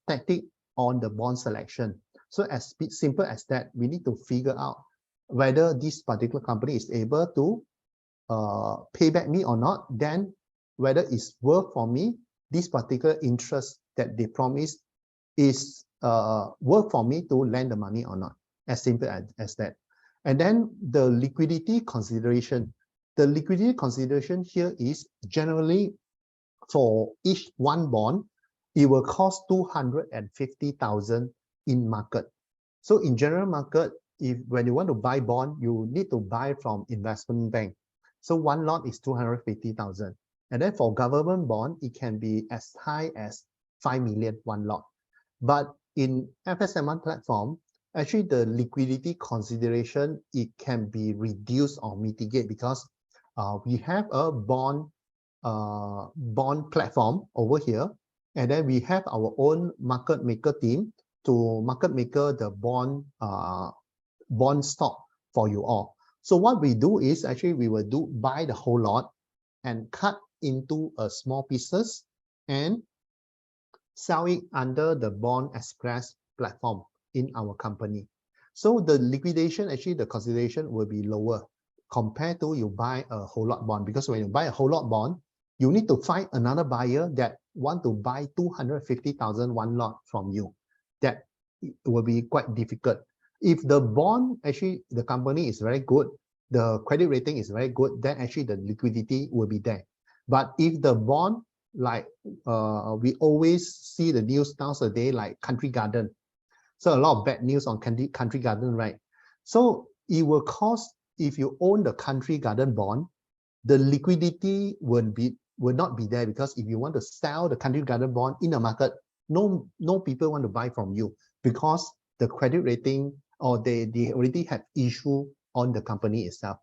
tactic on the bond selection. So as simple as that, we need to figure out whether this particular company is able to pay back me or not, then whether it's worth for me, this particular interest that they promise is worth for me to lend the money or not, as simple as that. And then the liquidity consideration. The liquidity consideration here is generally for each one bond, it will cost 250,000 in market. So in general market, when you want to buy bond, you need to buy from investment bank. So one lot is 250,000. And then for government bond, it can be as high as 5 million one lot. But in FSM1 platform, actually the liquidity consideration, it can be reduced or mitigated because we have a bond platform over here, and then we have our own market maker team to market maker the bond stock for you all. So what we do is actually we will buy the whole lot and cut into a small pieces and sell it under the Bond Express platform in our company. So the liquidation, actually the consideration will be lower compared to you buy a whole lot bond, because when you buy a whole lot bond, you need to find another buyer that want to buy 250,000 one lot from you. That will be quite difficult. If the bond, actually the company is very good, the credit rating is very good, then actually the liquidity will be there. But if the bond, like we always see the news nowadays, like Country Garden, so a lot of bad news on Country Garden, right? So it will cost, if you own the Country Garden bond, the liquidity will not be there, because if you want to sell the Country Garden bond in the market, no people want to buy from you, because the credit rating, or they already have issue on the company itself.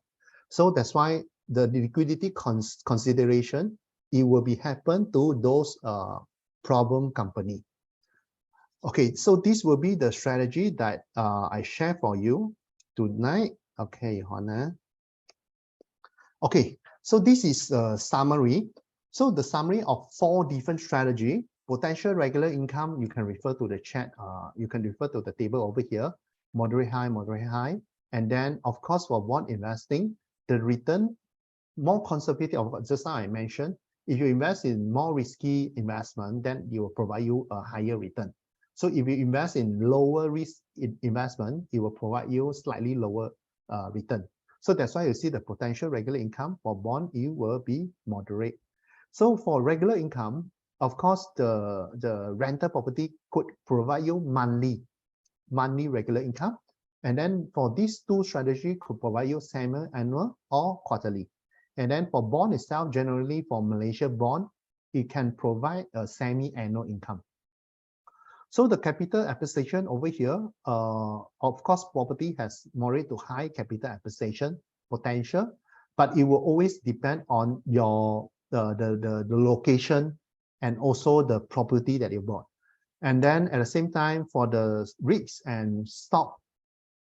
So that's why the liquidity consideration, it will be happen to those problem company. Okay, so this will be the strategy that I share for you tonight. Okay, Hannah. Okay, so this is a summary. So the summary of 4 different strategy. Potential regular income, you can refer to the chat. You can refer to the table over here. Moderate high. And then, of course, for bond investing, the return more conservative. Just now I mentioned, if you invest in more risky investment, then it will provide you a higher return. So if you invest in lower risk investment, it will provide you slightly lower return. So that's why you see the potential regular income for bond, it will be moderate. So for regular income, of course, the rental property could provide you monthly regular income. And then for these 2 strategies could provide you semi-annual or quarterly. And then for bond itself, generally for Malaysia bond, it can provide a semi-annual income. So the capital appreciation over here, of course, property has moderate to high capital appreciation potential, but it will always depend on your the location and also the property that you bought. And then at the same time, for the REITs and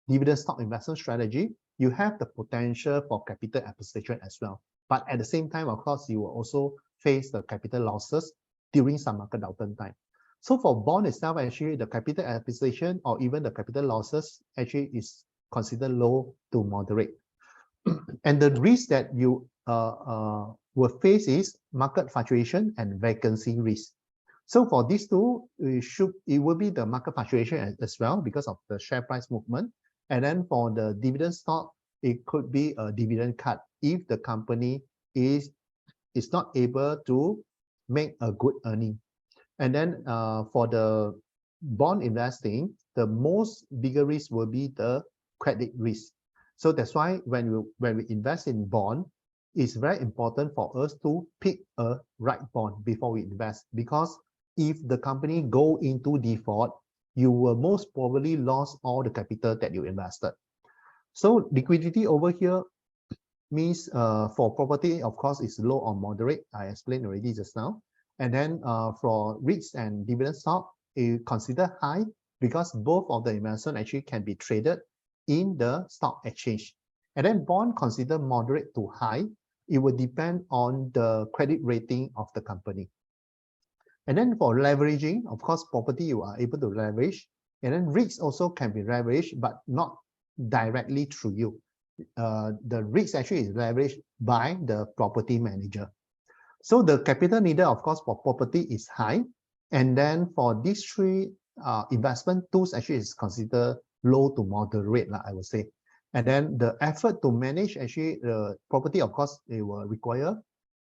dividend stock investment strategy, you have the potential for capital appreciation as well. But at the same time, of course, you will also face the capital losses during some market downturn time. So for bond itself, actually, the capital appreciation or even the capital losses actually is considered low to moderate. And the risk that you will face is market fluctuation and vacancy risk. So for these 2, it will be the market fluctuation as well because of the share price movement. And then for the dividend stock, it could be a dividend cut if the company is not able to make a good earning. And then for the bond investing, the most bigger risk will be the credit risk. So that's why when we invest in bond, it's very important for us to pick a right bond before we invest, because if the company go into default, you will most probably lose all the capital that you invested. So liquidity over here means for property, of course, is low or moderate. I explained already just now. And then for REITs and dividend stock, you consider high because both of the investment actually can be traded in the stock exchange. And then bond consider moderate to high. It will depend on the credit rating of the company. And then for leveraging, of course, property you are able to leverage. And then REITs also can be leveraged, but not directly through you. The REITs actually is leveraged by the property manager. So the capital needed, of course, for property is high. And then for these 3 investment tools actually is considered low to moderate, I would say. And then the effort to manage, actually, the property, of course, it will require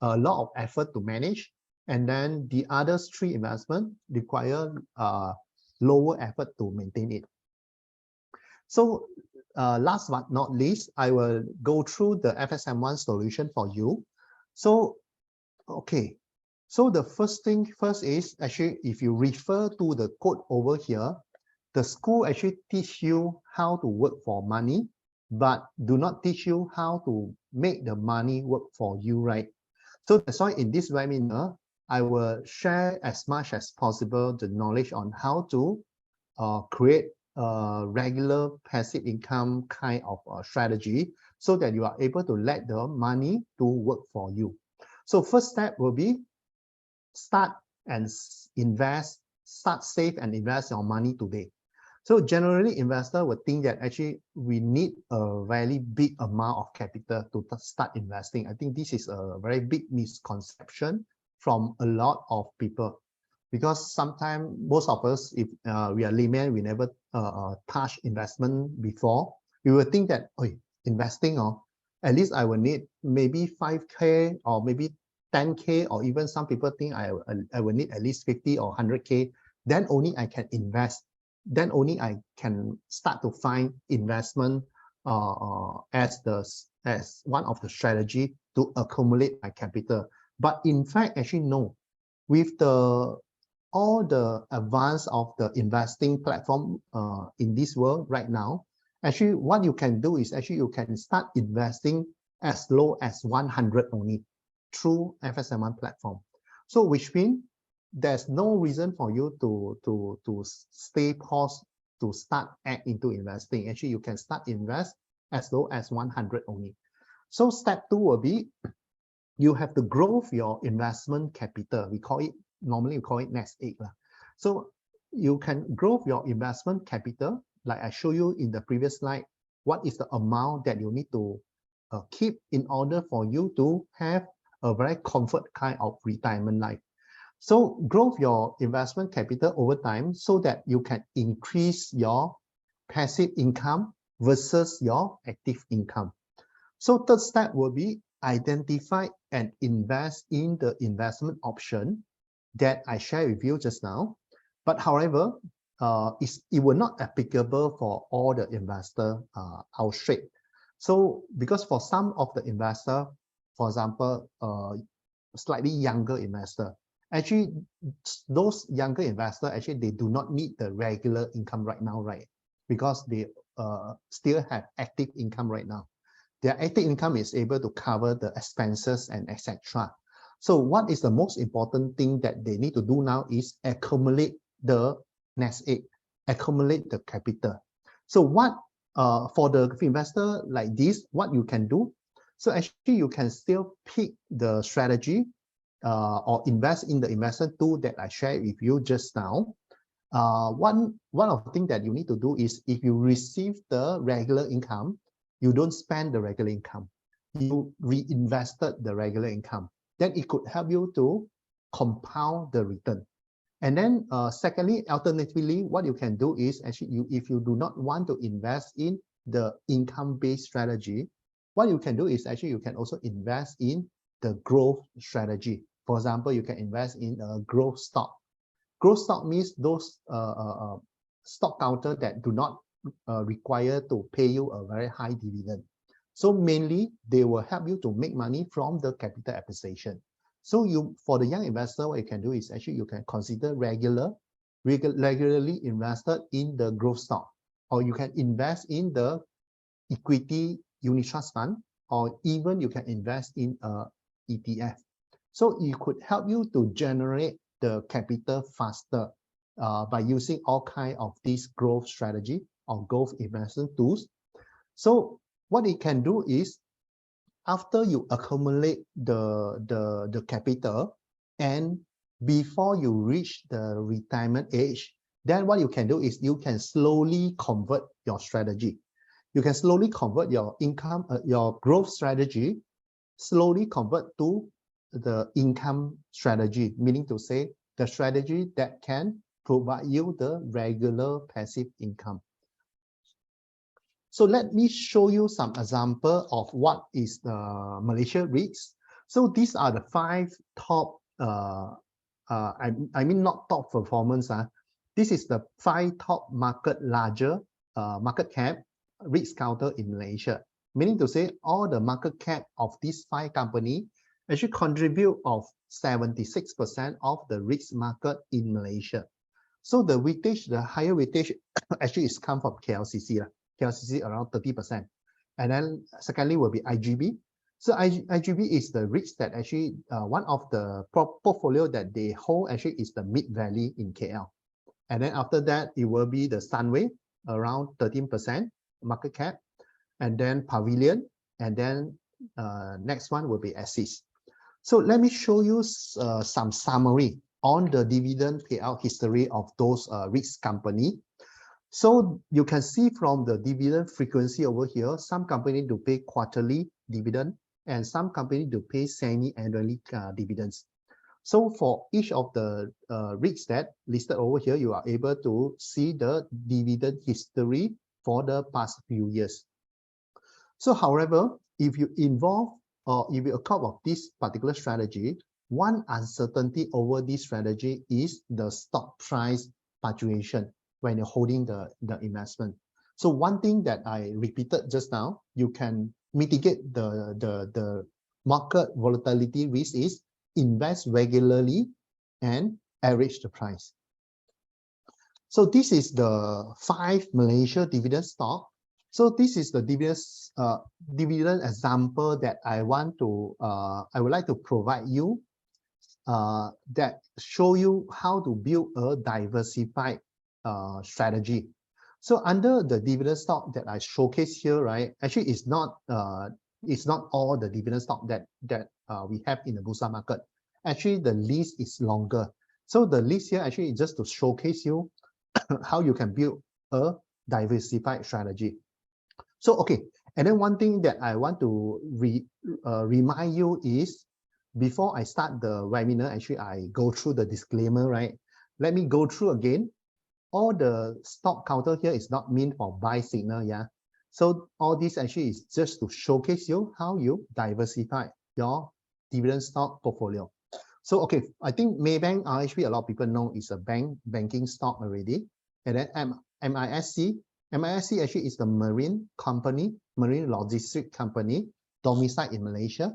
a lot of effort to manage. And then the other 3 investment require lower effort to maintain it. So last but not least, I will go through the FSM1 solution for you. So, okay. So the first is actually, if you refer to the code over here, the school actually teach you how to work for money, but do not teach you how to make the money work for you, right? So that's why in this webinar, I will share as much as possible the knowledge on how to create regular passive income kind of strategy, so that you are able to let the money to work for you. So first step will be start and invest, start save and invest your money today. So generally, investor would think that actually we need a very big amount of capital to start investing. I think this is a very big misconception from a lot of people, because sometimes most of us, if we are layman, we never touch investment before, we will think that, oh, investing, at least I will need maybe 5K or maybe 10K, or even some people think I will need at least 50 or 100K, then only I can invest. Then only I can start to find investment as one of the strategy to accumulate my capital. But in fact, actually no. With all the advance of the investing platform in this world right now, actually what you can do is actually you can start investing as low as 100 only through FSM1 platform. So which means there's no reason for you to stay paused to start act into investing. Actually, you can start invest as low as 100 only. So step 2 will be, you have to grow your investment capital. Normally we call it nest egg. So you can grow your investment capital, like I show you in the previous slide. What is the amount that you need to keep in order for you to have a very comfort kind of retirement life? So grow your investment capital over time so that you can increase your passive income versus your active income. So third step will be identify and invest in the investment option that I shared with you just now. But however, it will not applicable for all the investor outright. So because for some of the investor, for example, slightly younger investor, actually those younger investors, actually they do not need the regular income right now, right? Because they still have active income right now. Their active income is able to cover the expenses and etc. So what is the most important thing that they need to do now is accumulate the nest egg, accumulate the capital. So what for the investor like this, what you can do? So actually you can still pick the strategy or invest in the investment tool that I shared with you just now. One of the things that you need to do is, if you receive the regular income, you don't spend the regular income, you reinvested the regular income, then it could help you to compound the return. And then secondly, alternatively, what you can do is actually, if you do not want to invest in the income-based strategy, what you can do is actually you can also invest in the growth strategy. For example, you can invest in a growth stock. Growth stock means those stock counter that do not require to pay you a very high dividend. So mainly they will help you to make money from the capital appreciation. So for the young investor, what you can do is actually you can consider regularly invested in the growth stock, or you can invest in the equity unit trust fund, or even you can invest in a ETF. So it could help you to generate the capital faster by using all kinds of these growth strategy or growth investment tools. So what it can do is, after you accumulate the capital and before you reach the retirement age, then what you can do is you can slowly convert your strategy. You can slowly convert your income, your growth strategy, slowly convert to the income strategy, meaning to say the strategy that can provide you the regular passive income. So let me show you some example of what is the Malaysia REITs. So these are the 5 top, I mean not top performance. This is the 5 top larger market cap REITs counter in Malaysia. Meaning to say all the market cap of these 5 companies actually contribute of 76% of the REITs market in Malaysia. So the weightage, the higher weightage actually is come from KLCC. KLCC around 30%. And then secondly will be IGB. So IGB is the REITs that actually one of the portfolio that they hold actually is the Mid Valley in KL. And then after that, it will be the Sunway. around 13% market cap, and then Pavilion, and then next one will be Axis. So let me show you some summary on the dividend payout history of those REITs company. So you can see from the dividend frequency over here, some company do pay quarterly dividend and some company do pay semi-annually dividends. So for each of the REITs that listed over here, you are able to see the dividend history for the past few years. So however, if you involve or if you account of this particular strategy, one uncertainty over this strategy is the stock price fluctuation when you're holding the investment. So one thing that I repeated just now, you can mitigate the market volatility risk is invest regularly and average the price. So this is the 5 Malaysia dividend stock. So this is the dividend example that I would like to provide you that show you how to build a diversified strategy. So under the dividend stock that I showcase here, right? Actually, it's not all the dividend stock that we have in the Bursa market. Actually, the list is longer. So the list here actually is just to showcase you how you can build a diversified strategy. So okay, and then one thing that I want to remind you is before I start the webinar, actually I go through the disclaimer, right? Let me go through again. All the stock counter here is not meant for buy signal, yeah. So all this actually is just to showcase you how you diversify your dividend stock portfolio. So okay, I think Maybank RHB, a lot of people know is a banking stock already. And then MISC. MISC actually is the marine logistic company domiciled in Malaysia.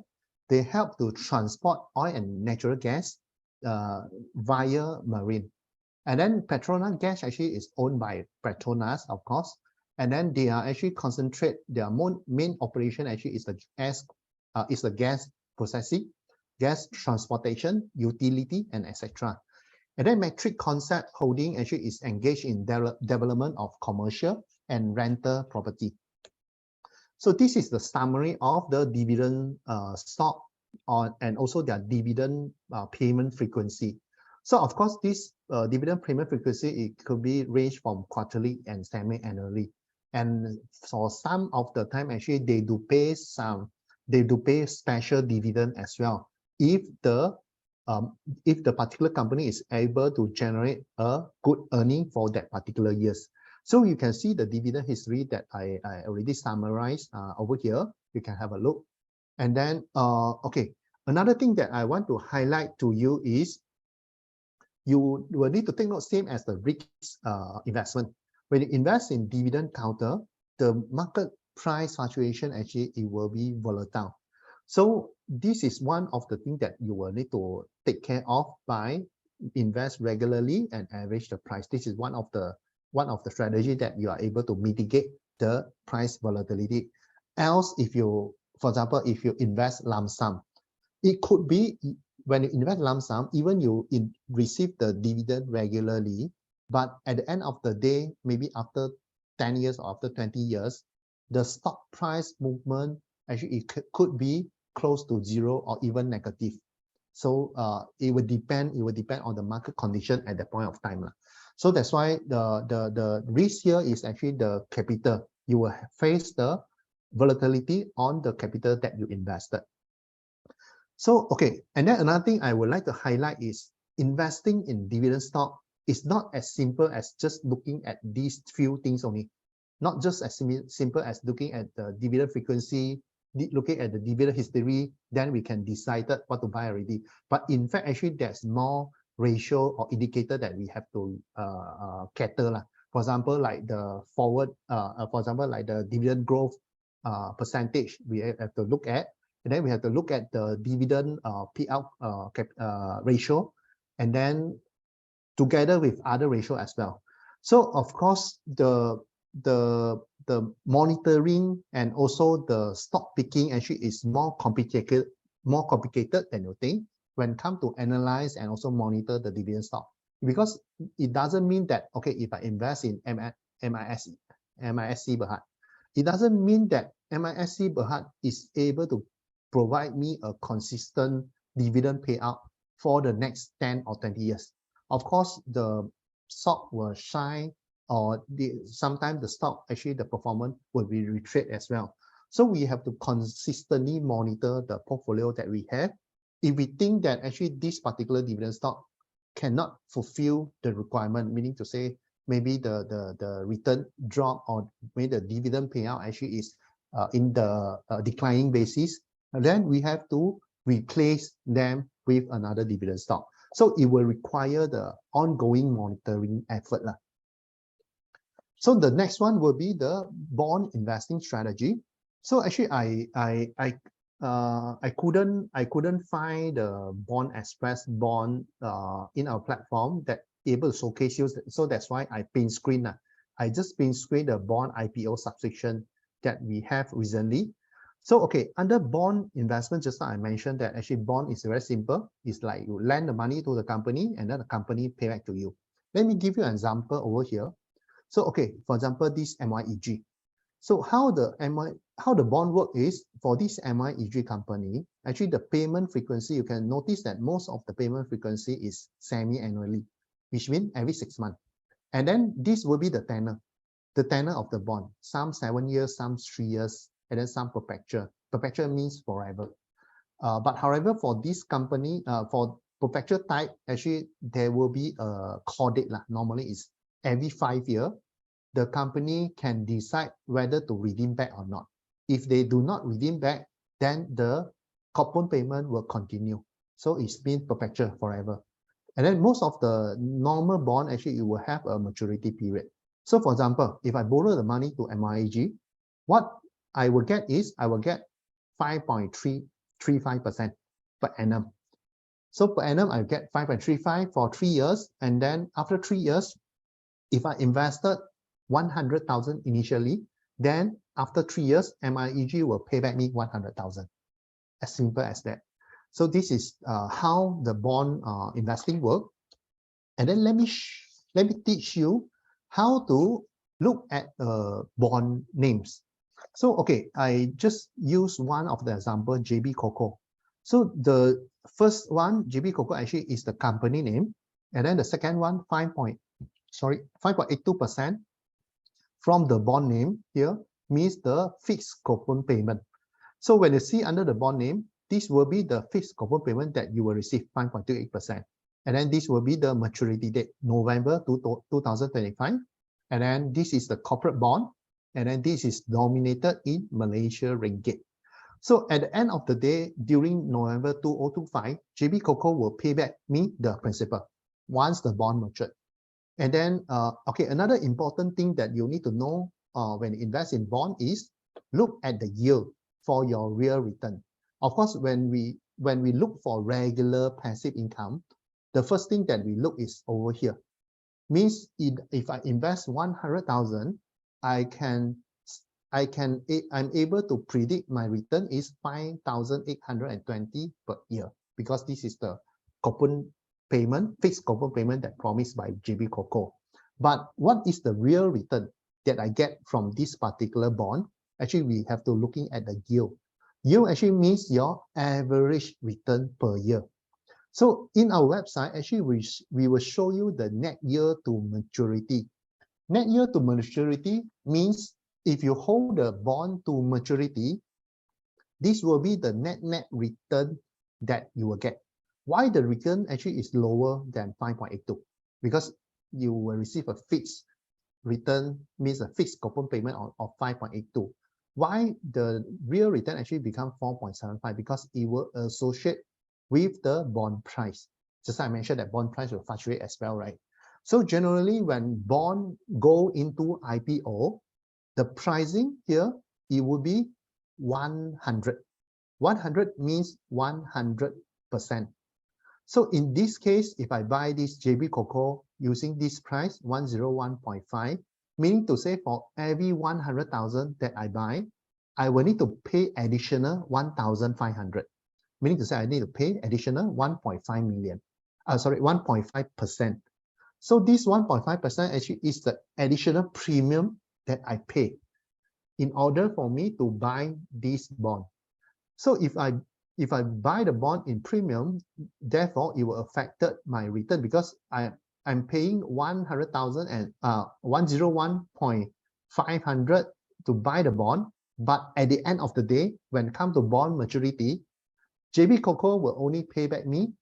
They help to transport oil and natural gas via marine. And then Petronas Gas actually is owned by Petronas, of course. And then they are actually concentrate, their main operation actually is the gas processing, gas transportation, utility, and etc. And then Metric Concept Holding actually is engaged in development of commercial and rental property. So this is the summary of the dividend stock and also their dividend payment frequency. So of course, this dividend payment frequency, it could be ranged from quarterly and semi-annually. And for some of the time, actually, they do pay special dividend as well. If the particular company is able to generate a good earning for that particular years. So you can see the dividend history that I already summarized over here. You can have a look. And then, okay, another thing that I want to highlight to you is you will need to take note, same as the REITs investment. When you invest in dividend counter, the market price fluctuation actually it will be volatile. So this is one of the things that you will need to take care of by invest regularly and average the price. This is one of the strategy that you are able to mitigate the price volatility. Else, if you, for example, if you invest lump sum, it could be when you invest lump sum, even you receive the dividend regularly, but at the end of the day, maybe after 10 years or after 20 years, the stock price movement actually it could be close to zero or even negative. So it would depend on the market condition at that point of time. So that's why the risk here is actually the capital. You will face the volatility on the capital that you invested. So, okay, and then another thing I would like to highlight is investing in dividend stock is not as simple as just looking at these few things only. Not just as simple as looking at the dividend frequency, looking at the dividend history, then we can decide what to buy already. But in fact, actually, there's more ratio or indicator that we have to cater. For example, like the forward, for example, like the dividend growth percentage, we have to look at. And then we have to look at the dividend payout ratio, and then together with other ratio as well. So of course, the monitoring and also the stock picking actually is more complicated than you think when it comes to analyze and also monitor the dividend stock. Because it doesn't mean that, okay, if I invest in MISC Berhad. It doesn't mean that MISC Berhad is able to provide me a consistent dividend payout for the next 10 or 20 years. Of course, the stock will shine, or sometimes the stock, actually the performance will be retreat as well. So we have to consistently monitor the portfolio that we have. If we think that actually this particular dividend stock cannot fulfill the requirement, meaning to say maybe the return drop, or maybe the dividend payout actually is in the declining basis, then we have to replace them with another dividend stock. So it will require the ongoing monitoring effort. So the next one will be the bond investing strategy. So actually I couldn't find the Bond Express bond in our platform that able to showcase you. So that's why I print screen. I just print screen the bond IPO subscription that we have recently. So okay, under bond investment, just now I mentioned that actually bond is very simple. It's like you lend the money to the company and then the company pay back to you. Let me give you an example over here. So okay, for example, this MYEG. So how the bond work is for this MYEG company, actually the payment frequency, you can notice that most of the payment frequency is semi-annually, which means every 6 months. And then this will be the tenor of the bond. Some 7 years, some 3 years, and then some perpetual. Perpetual means forever. But however, for this company, for perpetual type, actually there will be a call date. Normally it's every 5 years. The company can decide whether to redeem back or not. If they do not redeem back, then the coupon payment will continue. So it's been perpetual forever. And then most of the normal bond, actually, you will have a maturity period. So for example, if I borrow the money to MYEG, what I will get is I will get 5.335% per annum. So per annum, I get 5.35 for 3 years. And then after 3 years, if I invested 100,000 initially, then after 3 years, MYEG will pay back me 100,000. As simple as that. So this is how the bond investing work. And then let me teach you how to look at bond names. So okay, I just use one of the example, JB Cocoa. So the first one, JB Cocoa, actually is the company name, and then the second one, 5.82% from the bond name here means the fixed coupon payment. So when you see under the bond name, this will be the fixed coupon payment that you will receive, 5.28%. And then this will be the maturity date, November 2025. And then this is the corporate bond. And then this is denominated in Malaysia Ringgit. So at the end of the day, during November 2025, JB Cocoa will pay back me the principal once the bond matured. And then, okay, another important thing that you need to know when you invest in bond is look at the yield for your real return. Of course, when we look for regular passive income, the first thing that we look is over here. Means if I invest 100,000, I'm able to predict my return is 5,820 per year, because this is the coupon payment, fixed coupon payment that promised by JB Cocoa. But what is the real return that I get from this particular bond? Actually, we have to looking at the yield. Yield actually means your average return per year. So in our website, actually, we will show you the net year to maturity. Net year to maturity means if you hold the bond to maturity, this will be the net return that you will get. Why the return actually is lower than 5.82? Because you will receive a fixed return, means a fixed coupon payment of 5.82. Why the real return actually become 4.75? Because it will associate with the bond price. Just like I mentioned that bond price will fluctuate as well, right? So generally, when bond go into IPO, the pricing here, it will be 100. 100 means 100%. So in this case, if I buy this JB Cocoa using this price, 101.5, meaning to say for every 100,000 that I buy, I will need to pay additional 1,500. Meaning to say I need to pay additional 1.5 million. 1.5%. So this 1.5% actually is the additional premium that I pay in order for me to buy this bond. So if I buy the bond in premium, therefore it will affect my return because I'm paying 100,000 and 101.500 to buy the bond. But at the end of the day, when it comes to bond maturity, JB Cocoa will only pay back me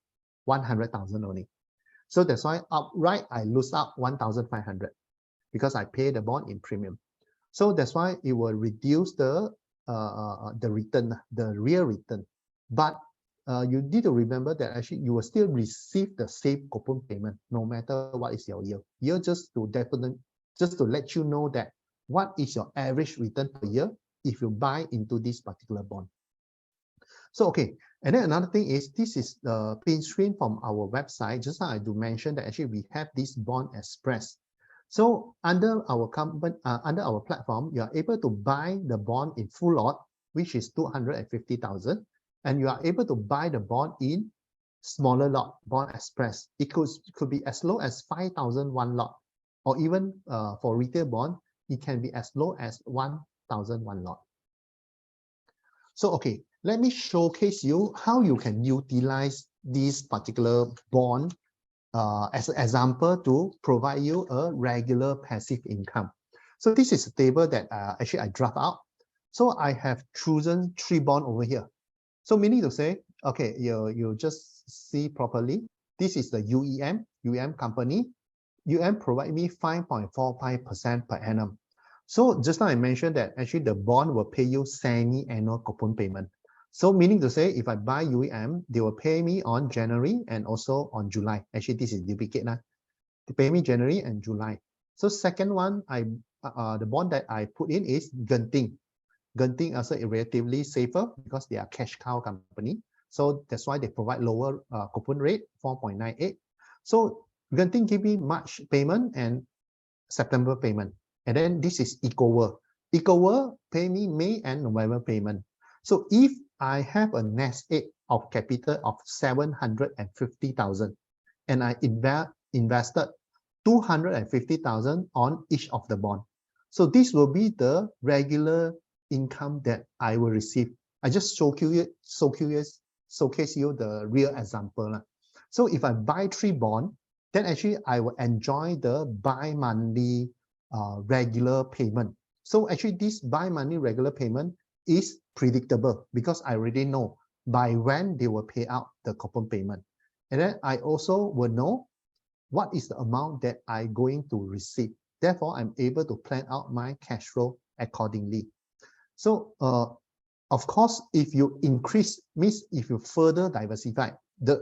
100,000 only. So that's why outright I lose out 1,500 because I pay the bond in premium. So that's why it will reduce the return, the real return. But you need to remember that actually you will still receive the same coupon payment no matter what is your yield. Yield just to let you know that what is your average return per year if you buy into this particular bond. So okay, and then another thing is this is the print screen from our website. Just now I do mention that actually we have this Bond Express. So under our company, under our platform, you are able to buy the bond in full lot, which is 250,000, and you are able to buy the bond in smaller lot, Bond Express. It could be as low as 5,000 one lot, or even for retail bond, it can be as low as 1,000 one lot. So okay, let me showcase you how you can utilize this particular bond as an example to provide you a regular passive income. So this is a table that actually I draft out. So I have chosen 3 bonds over here. So meaning to say, okay, you just see properly. This is the UEM company. UEM provide me 5.45% per annum. So just now I mentioned that actually the bond will pay you semi-annual coupon payment. So meaning to say, if I buy UEM, they will pay me on January and also on July. Actually, this is duplicate now. They pay me January and July. So second one, the bond that I put in is Genting. Genting also is relatively safer because they are cash cow company. So that's why they provide lower coupon rate, 4.98. So Genting give me March payment and September payment. And then this is EcoWorld. EcoWorld pay me May and November payment. So if I have a nest egg of capital of 750,000 and I invested 250,000 on each of the bond. So this will be the regular income that I will receive. I just showcase you the real example. So if I buy 3 bonds, then actually I will enjoy the bi-monthly regular payment. So actually this bi-monthly regular payment is predictable because I already know by when they will pay out the coupon payment. And then I also will know what is the amount that I'm going to receive. Therefore, I'm able to plan out my cash flow accordingly. So of course, if you increase, means if you further diversify,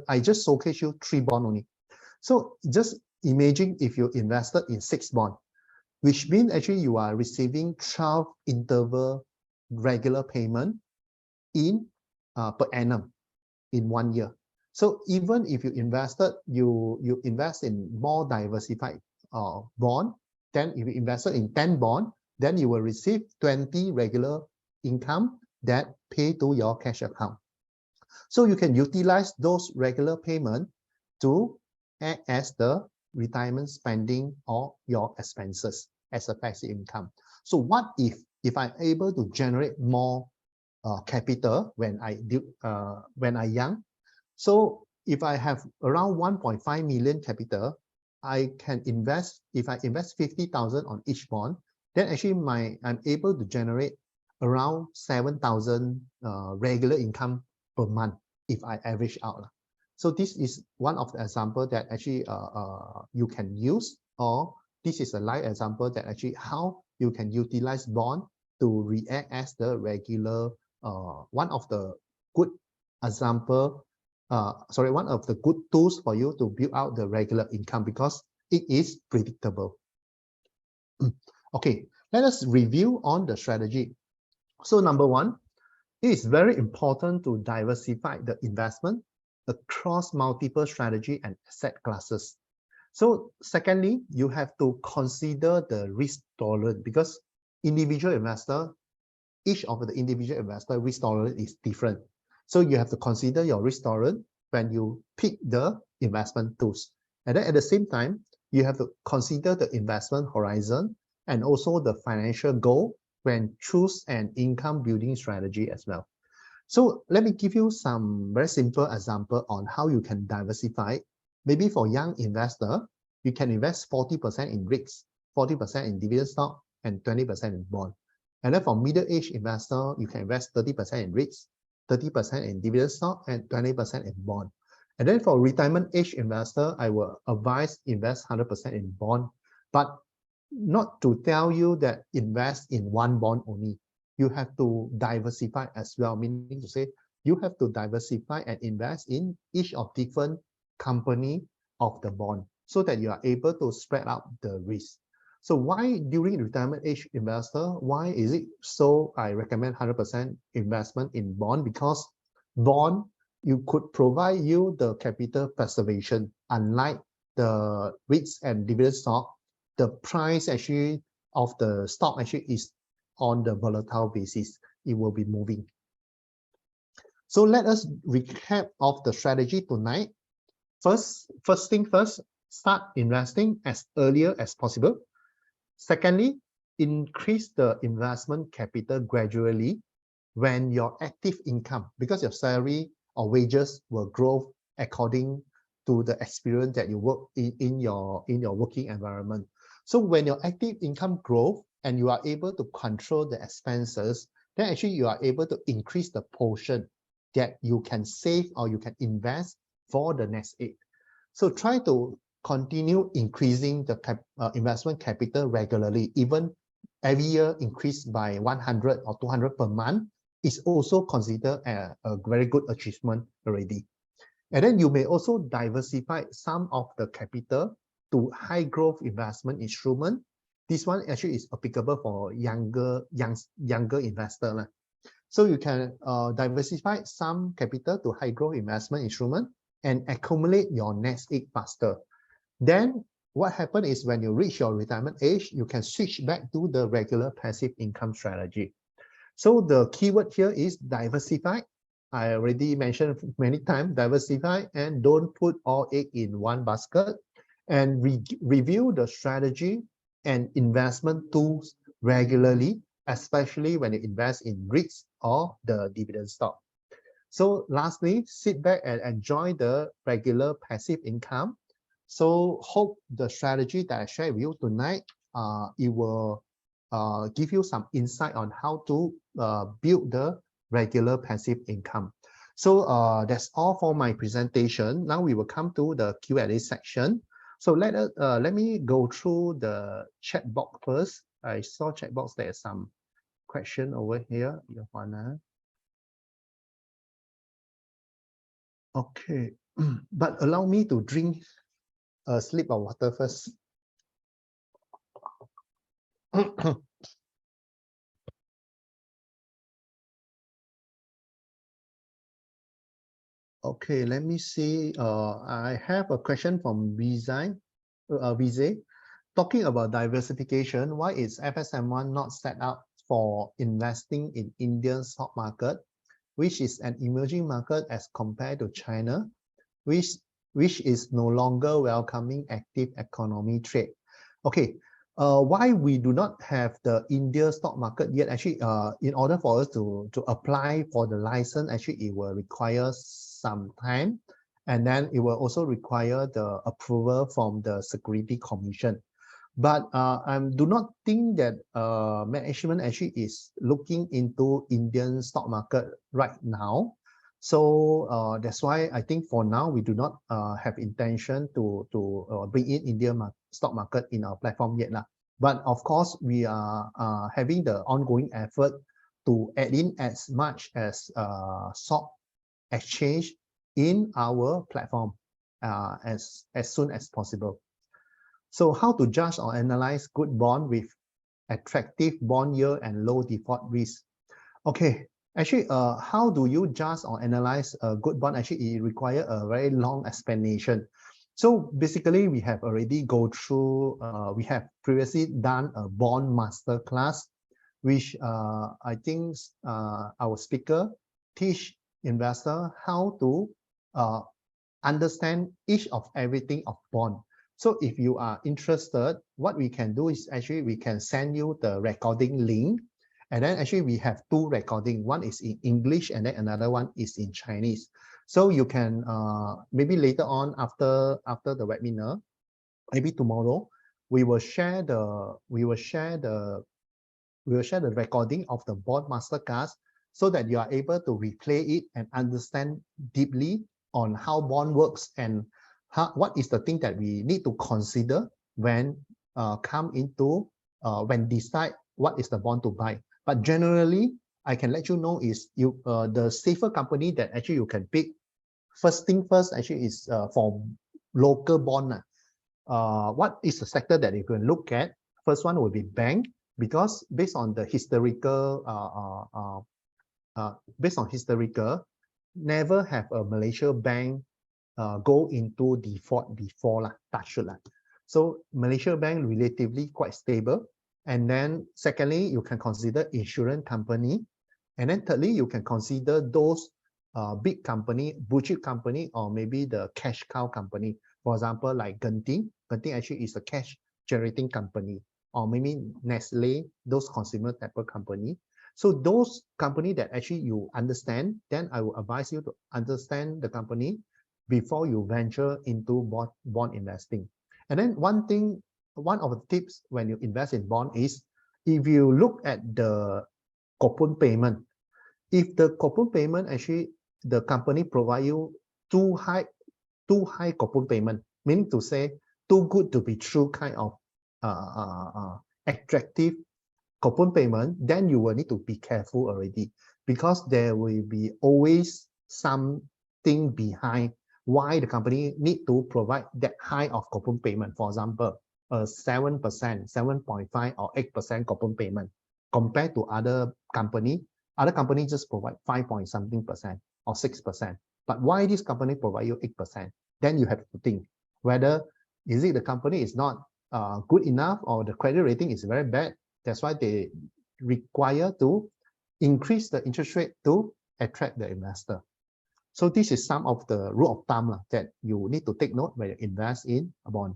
I just showcase you 3 bonds only. So just imagine if you invested in 6 bonds, which means actually you are receiving 12 interval regular payment in per annum in 1 year. So even if you invested, you invest in more diversified bond, then if you invested in 10 bond, then you will receive 20 regular income that pay to your cash account. So you can utilize those regular payment to act as the retirement spending or your expenses as a passive income. So what if I'm able to generate more capital when I young? So if I have around 1.5 million capital, I can invest. If I invest 50,000 on each bond, then actually I'm able to generate around 7,000 regular income per month if I average out. So this is one of the examples that actually you can use, or this is a live example that actually how you can utilize bond to react as the regular one of the good example. One of the good tools for you to build out the regular income because it is predictable. Okay, let us review on the strategy. So number 1, it is very important to diversify the investment across multiple strategy and asset classes. So secondly, you have to consider the risk tolerance because individual investor, each of the individual investor risk tolerance is different. So you have to consider your risk tolerance when you pick the investment tools. And then at the same time, you have to consider the investment horizon and also the financial goal when choose an income building strategy as well. So let me give you some very simple example on how you can diversify. Maybe for young investor, you can invest 40% in REITs, 40% in dividend stock, and 20% in bond. And then for middle-aged investor, you can invest 30% in REITs, 30% in dividend stock, and 20% in bond. And then for retirement age investor, I will advise invest 100% in bond, but not to tell you that invest in one bond only. You have to diversify as well, meaning to say you have to diversify and invest in each of different company of the bond so that you are able to spread out the risk. So why during retirement age investor, why is it so I recommend 100% investment in bond? Because bond, you could provide you the capital preservation, unlike the REITs and dividend stock. The price actually of the stock actually is on the volatile basis. It will be moving. So let us recap of the strategy tonight. First thing first, start investing as earlier as possible. Secondly, increase the investment capital gradually when your active income, because your salary or wages will grow according to the experience that you work in your working environment. So when your active income grows and you are able to control the expenses, then actually you are able to increase the portion that you can save or you can invest for the next age. So try to continue increasing the investment capital regularly. Even every year increase by 100 or 200 per month is also considered a very good achievement already. And then you may also diversify some of the capital to high growth investment instrument. This one actually is applicable for younger investor. So you can diversify some capital to high growth investment instrument and accumulate your next egg faster. Then what happens is when you reach your retirement age, you can switch back to the regular passive income strategy. So the keyword here is diversify. I already mentioned many times, diversify and don't put all egg in one basket, and review the strategy and investment tools regularly, especially when you invest in REITs or the dividend stock. So lastly, sit back and enjoy the regular passive income. So hope the strategy that I shared with you tonight, it will give you some insight on how to build the regular passive income. So that's all for my presentation. Now we will come to the Q&A section. So let me go through the chat box first. I saw chat box, there's some question over here, Johanna. Okay, but allow me to drink a sip of water first. Okay, let me see. I have a question from Vijay. Talking about diversification, why is FSM1 not set up for investing in Indian stock market, which is an emerging market as compared to China, which is no longer welcoming active economy trade? Okay, why we do not have the India stock market yet? Actually, in order for us to apply for the license, actually it will require some time, and then it will also require the approval from the Security Commission. But I do not think that management actually is looking into Indian stock market right now. So that's why I think for now we do not have intention to bring in Indian stock market in our platform yet. But of course, we are having the ongoing effort to add in as much as stock exchange in our platform as soon as possible. So how to judge or analyze good bond with attractive bond yield and low default risk? Okay, actually, how do you judge or analyze a good bond? Actually, it requires a very long explanation. So basically, we have already go through, we have previously done a bond master class, which I think our speaker teach investor how to understand each of everything of bond. So if you are interested, what we can do is actually we can send you the recording link. And then actually we have two recording. One is in English and then another one is in Chinese. So you can maybe later on after the webinar, maybe tomorrow, we will share the recording of the bond masterclass so that you are able to replay it and understand deeply on how bond works and what is the thing that we need to consider when when decide what is the bond to buy. But generally, I can let you know is the safer company that actually you can pick. First thing first, actually is for local bond. What is the sector that you can look at? First one will be bank, because based on the historical, never have a Malaysia bank go into default before lah, touch wood lah. So Malaysia bank relatively quite stable. And then secondly, you can consider insurance company. And then thirdly, you can consider those big company, blue chip company, or maybe the cash cow company. For example, like Genting. Genting actually is a cash generating company, or maybe Nestle, those consumer type of company. So those company that actually you understand, then I will advise you to understand the company before you venture into bond investing. And then one of the tips when you invest in bond is, if you look at the coupon payment, if the coupon payment actually the company provide you too high coupon payment, meaning to say too good to be true kind of attractive coupon payment, then you will need to be careful already, because there will be always something behind why the company need to provide that high of coupon payment. For example, a 7%, 7.5 or 8% coupon payment compared to other company. Other companies just provide 5 point something percent or 6%. But why this company provide you 8%? Then you have to think whether is it the company is not good enough, or the credit rating is very bad. That's why they require to increase the interest rate to attract the investor. So this is some of the rule of thumb that you need to take note when you invest in a bond.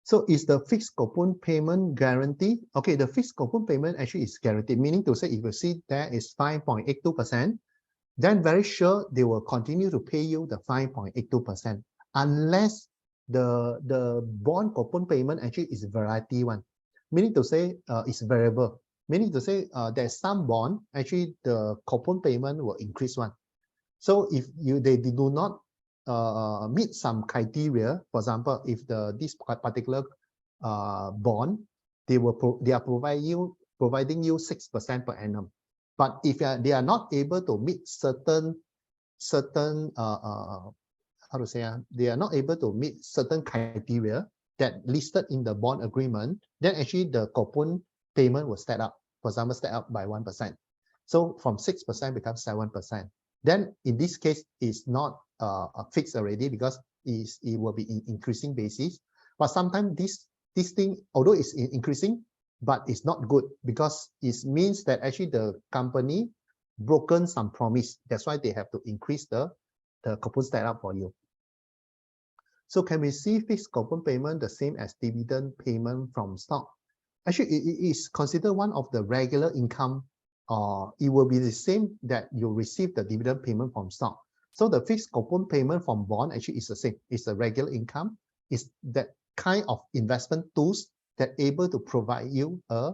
So is the fixed coupon payment guarantee? Okay, the fixed coupon payment actually is guaranteed, meaning to say if you see there is 5.82%, then very sure they will continue to pay you the 5.82%, unless the bond coupon payment actually is variety one, meaning to say it's variable, meaning to say there's some bond actually the coupon payment will increase one. So if they do not meet some criteria, for example, if this particular bond, they are providing you 6% per annum. But if they are not able to meet certain they are not able to meet certain criteria that listed in the bond agreement, then actually the coupon payment will step up. For example, step up by 1%. So from 6% becomes 7%. Then in this case, it's not fixed already, because it will be in increasing basis. But sometimes this thing, although it's increasing, but it's not good, because it means that actually the company broken some promise. That's why they have to increase the coupon step up for you. So can we see fixed coupon payment the same as dividend payment from stock? Actually, it is considered one of the regular income. It will be the same that you receive the dividend payment from stock. So the fixed coupon payment from bond actually is the same. It's a regular income. It's that kind of investment tools that able to provide you a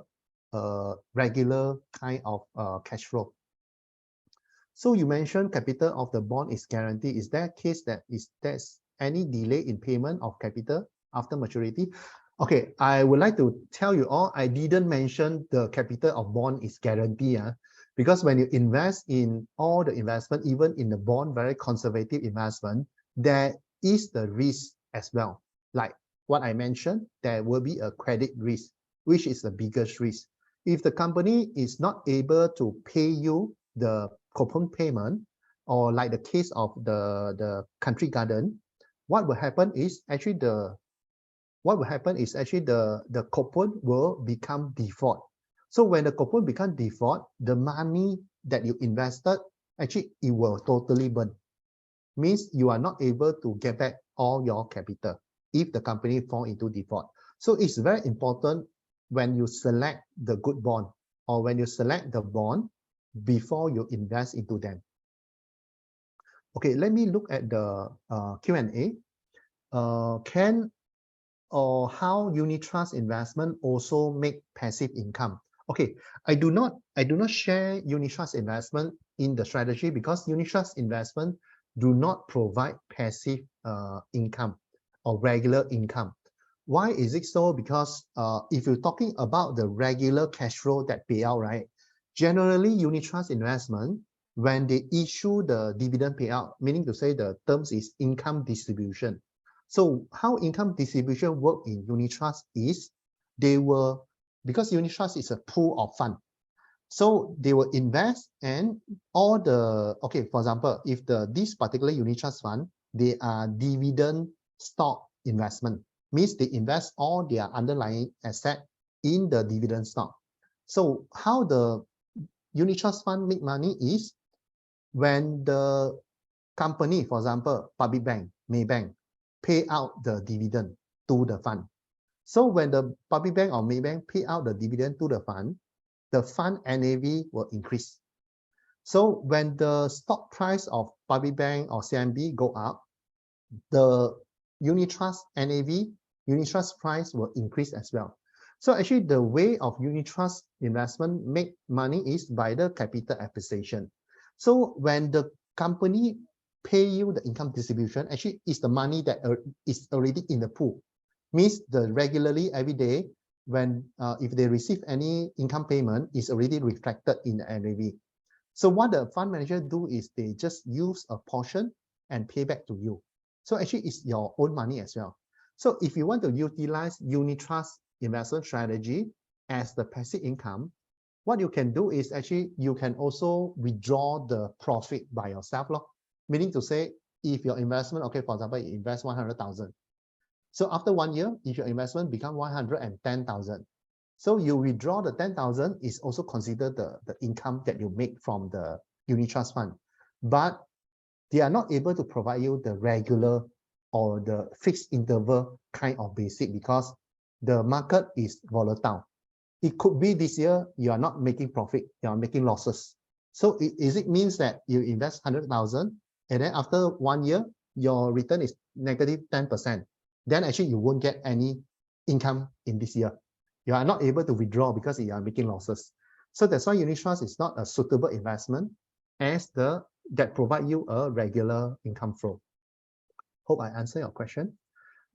regular kind of cash flow. So you mentioned capital of the bond is guaranteed. Is there a case that there's any delay in payment of capital after maturity? Okay, I would like to tell you all, I didn't mention the capital of bond is guaranteed, because when you invest in all the investment, even in the bond, very conservative investment, there is the risk as well. Like what I mentioned, there will be a credit risk, which is the biggest risk. If the company is not able to pay you the coupon payment, or like the case of the Country Garden, what will happen is actually the coupon will become default. So when the coupon become default, the money that you invested, actually it will totally burn. Means you are not able to get back all your capital. if the company fall into default. So it's very important when you select the good bond or when you select the bond before you invest into them. Okay, let me look at the Q&A. Can or how unit trust investment also make passive income? Okay, I do not share unit trust investment in the strategy because unit trust investment do not provide passive income or regular income. Why is it so? Because if you're talking about the regular cash flow that pay out, right? Generally, unit trust investment, when they issue the dividend payout, meaning to say the terms is income distribution. So how income distribution work in unit trust is they will, because unit trust is a pool of fund. So they will invest and all the, okay, for example, if this particular unit trust fund, they are dividend stock investment, means they invest all their underlying asset in the dividend stock. So how the unit trust fund make money is when the company, for example, public bank, Maybank, pay out the dividend to the fund. So when the public bank or Maybank pay out the dividend to the fund NAV will increase. So when the stock price of public bank or CIMB go up, the unit trust NAV, unit trust price will increase as well. So actually the way of unit trust investment make money is by the capital appreciation. So when the company pay you the income distribution, actually is the money that is already in the pool. Means the regularly every day when if they receive any income payment is already reflected in the NAV. So what the fund manager do is they just use a portion and pay back to you. So actually it's your own money as well. So if you want to utilize unit trust investment strategy as the passive income, what you can do is actually you can also withdraw the profit by yourself. Meaning to say, if your investment, okay, for example, you invest 100,000. So after 1 year, if your investment become 110,000, so you withdraw the 10,000 is also considered the income that you make from the unit trust fund. But they are not able to provide you the regular or the fixed interval kind of basic because the market is volatile. It could be this year you are not making profit, you are making losses. So it means that you invest 100,000 and then after 1 year, your return is negative 10%. Then actually you won't get any income in this year. You are not able to withdraw because you are making losses. So that's why unit trust is not a suitable investment as that provide you a regular income flow. Hope I answer your question.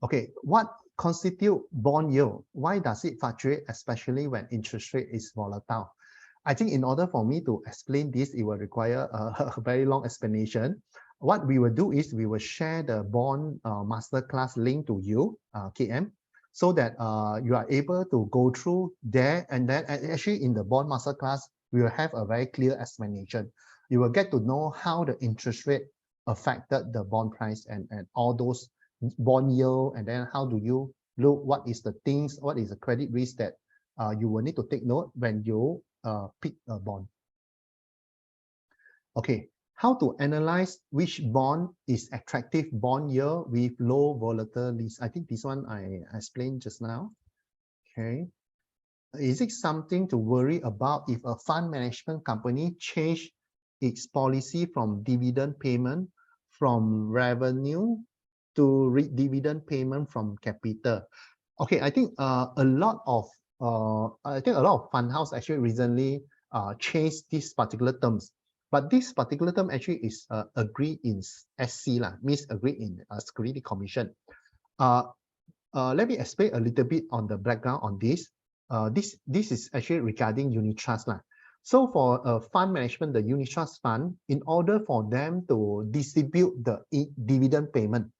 Okay, what constitute bond yield? Why does it fluctuate, especially when interest rate is volatile? I think in order for me to explain this, it will require a very long explanation. What we will do is we will share the bond masterclass link to you, KM, so that you are able to go through there, and then actually in the bond masterclass, we will have a very clear explanation. You will get to know how the interest rate affected the bond price and all those bond yield, and then how do you look, what is the things, what is the credit risk that you will need to take note when you pick a bond. Okay, how to analyze which bond is attractive bond yield with low volatility? I think this one I explained just now. Okay, is it something to worry about if a fund management company change its policy from dividend payment from revenue to dividend payment from capital? Okay, I think a lot of fund house actually recently changed these particular terms. But this particular term actually is agreed in SC, means agreed in Security Commission. Let me explain a little bit on the background on this. This is actually regarding unit trust. So for a fund management, the unit trust fund, in order for them to distribute the dividend payment,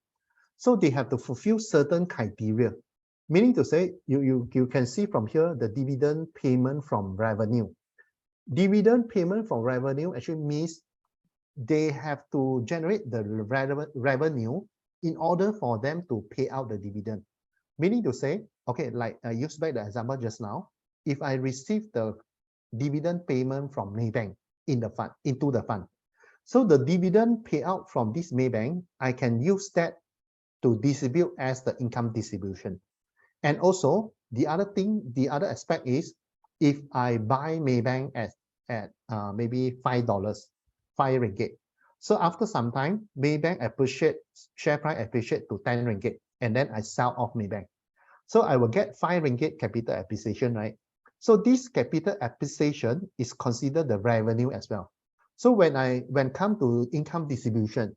so they have to fulfill certain criteria. Meaning to say, you can see from here the dividend payment from revenue. Dividend payment from revenue actually means they have to generate the revenue in order for them to pay out the dividend. Meaning to say, okay, like I used back the example just now, if I receive the dividend payment from Maybank into the fund. So the dividend payout from this Maybank, I can use that to distribute as the income distribution. And also the other thing, the other aspect is if I buy Maybank at maybe $5, 5 ringgit. So after some time, Maybank share price appreciate to 10 ringgit, and then I sell off Maybank. So I will get 5 ringgit capital appreciation, right? So this capital appreciation is considered the revenue as well. So when come to income distribution,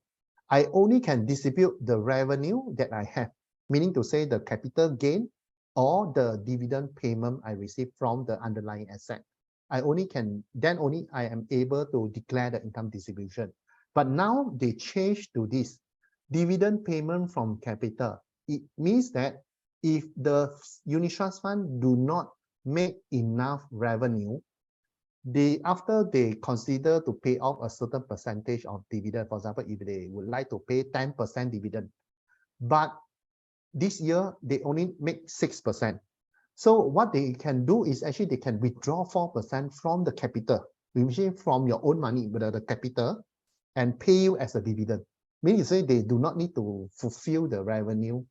I only can distribute the revenue that I have, meaning to say the capital gain or the dividend payment I receive from the underlying asset. Only I am able to declare the income distribution. But now they change to this dividend payment from capital. It means that if the unit trust fund do not make enough revenue, after they consider to pay off a certain percentage of dividend, for example, if they would like to pay 10% dividend, but this year they only make 6%. So what they can do is actually they can withdraw 4% from the capital, which is from your own money, but the capital, and pay you as a dividend. Meaning to say they do not need to fulfill the revenue,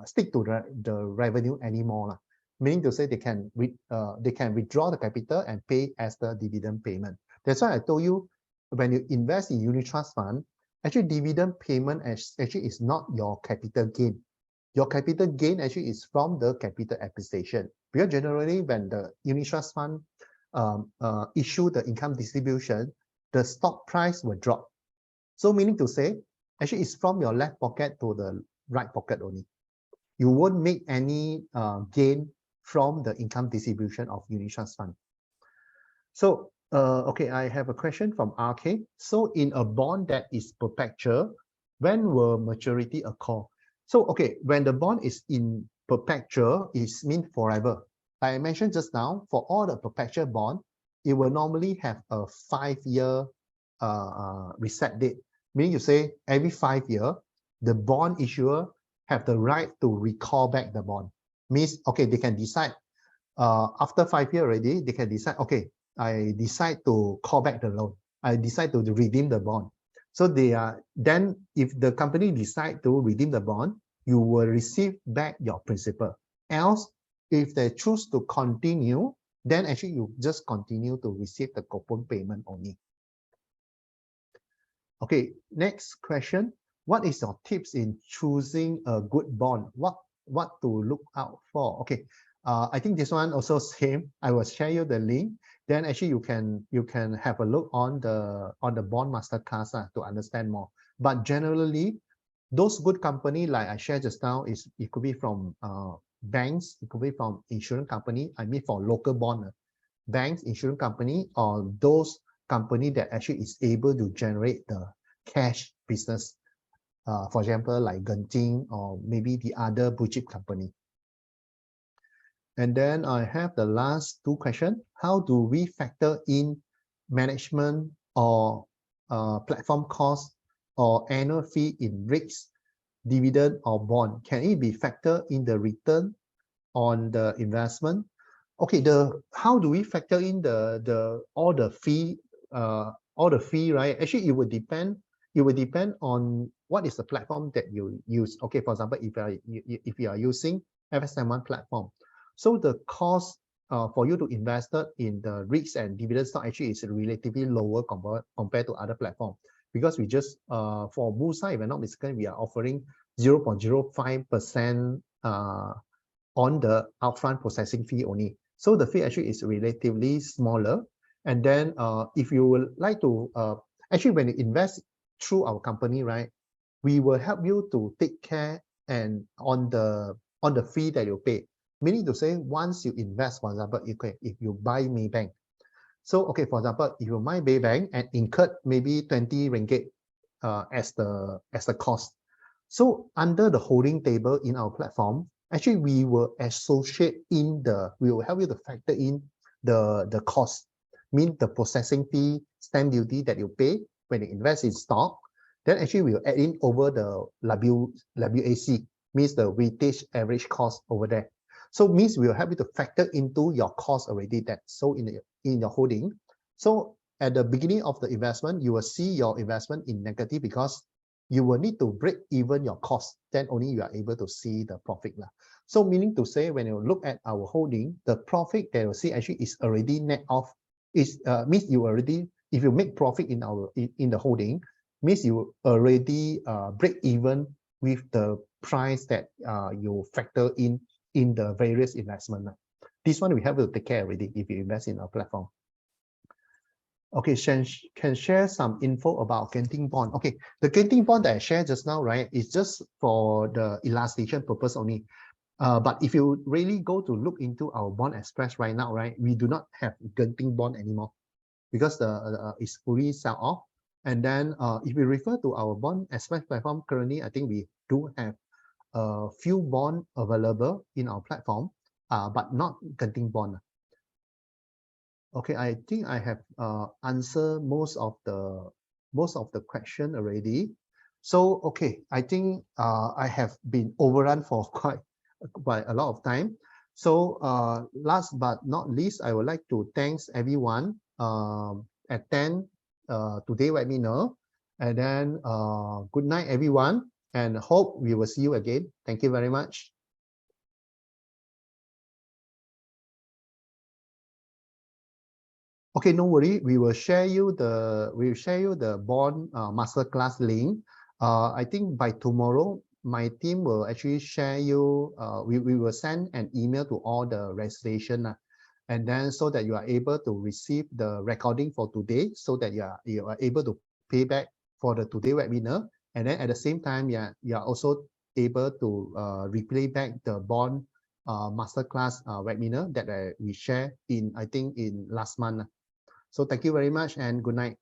stick to the revenue anymore. Meaning to say they can withdraw the capital and pay as the dividend payment. That's why I told you when you invest in unit trust fund, actually dividend payment actually is not your capital gain. Your capital gain actually is from the capital appreciation. Because generally when the unit trust fund issue the income distribution, the stock price will drop. So meaning to say, actually it's from your left pocket to the right pocket only. You won't make any gain from the income distribution of unit trust fund. So, okay, I have a question from RK. So in a bond that is perpetual, when will maturity occur? So, okay, when the bond is in perpetual, it means forever. Like I mentioned just now, for all the perpetual bond, it will normally have a 5-year reset date. Meaning you say every 5 years, the bond issuer have the right to recall back the bond. Means, okay, they can decide after 5 years already, they can decide, okay, I decide to call back the loan. I decide to redeem the bond. So then if the company decide to redeem the bond, you will receive back your principal. Else, if they choose to continue, then actually you just continue to receive the coupon payment only. Okay, next question. What is your tips in choosing a good bond? What to look out for? Okay, I think this one also same. I will share you the link. Then actually you can have a look on the bond masterclass to understand more. But generally, those good company like I shared just now it could be from banks, it could be from insurance company. I mean for local bond, banks, insurance company, or those company that actually is able to generate the cash business. For example, like Genting or maybe the other blue chip company. And then I have the last 2 questions. How do we factor in management or platform cost or annual fee in REITs, dividend or bond? Can it be factored in the return on the investment? Okay, how do we factor in all the fee, right? Actually, it would depend on what is the platform that you use. Okay, for example, if you are using FSM1 platform, so the cost for you to invest in the REITs and dividend stock actually is relatively lower compared to other platforms, because we just for Bursa, if I'm not mistaken, we are offering 0.05% on the upfront processing fee only. So the fee actually is relatively smaller. And then if you would like to actually when you invest through our company, right, we will help you to take care and on the fee that you pay. Meaning to say, once you invest, for example, if you buy Maybank, so okay, for example, if you buy Maybank and incurred maybe 20 ringgit as the cost. So under the holding table in our platform, actually we will we will help you to factor in the cost, mean the processing fee, stamp duty that you pay when you invest in stock. Then actually we will add in over the WAC, means the weightage average cost over there. So means we will help you to factor into your cost already that so in your holding. So at the beginning of the investment, you will see your investment in negative because you will need to break even your cost, then only you are able to see the profit. So meaning to say, when you look at our holding, the profit that you see actually is already net off. Is means you already, if you make profit in our in the holding, means you already break even with the price that you factor in the various investment. This one we have to take care already if you invest in our platform. Okay, can share some info about Genting bond. Okay, the Genting bond that I shared just now, right, is just for the illustration purpose only. But if you really go to look into our Bond Express right now, right, we do not have Genting bond anymore because it's fully sell off. And then if we refer to our Bond Express platform, currently, I think we do have a few bonds available in our platform, but not Genting bond. Okay, I think I have answered most of the question already. So okay, I think I have been overrun for quite a lot of time. So last but not least, I would like to thanks everyone attend today webinar, and then good night everyone, and hope we will see you again. Thank you very much. Okay, no worry. We will share you the bond masterclass link. I think by tomorrow, my team will actually share you. We will send an email to all the registration, and then so that you are able to receive the recording for today, so that you are able to pay back for the today webinar, and then at the same time, you are also able to replay back the bond masterclass webinar that we share in, I think, in last month. So thank you very much and good night.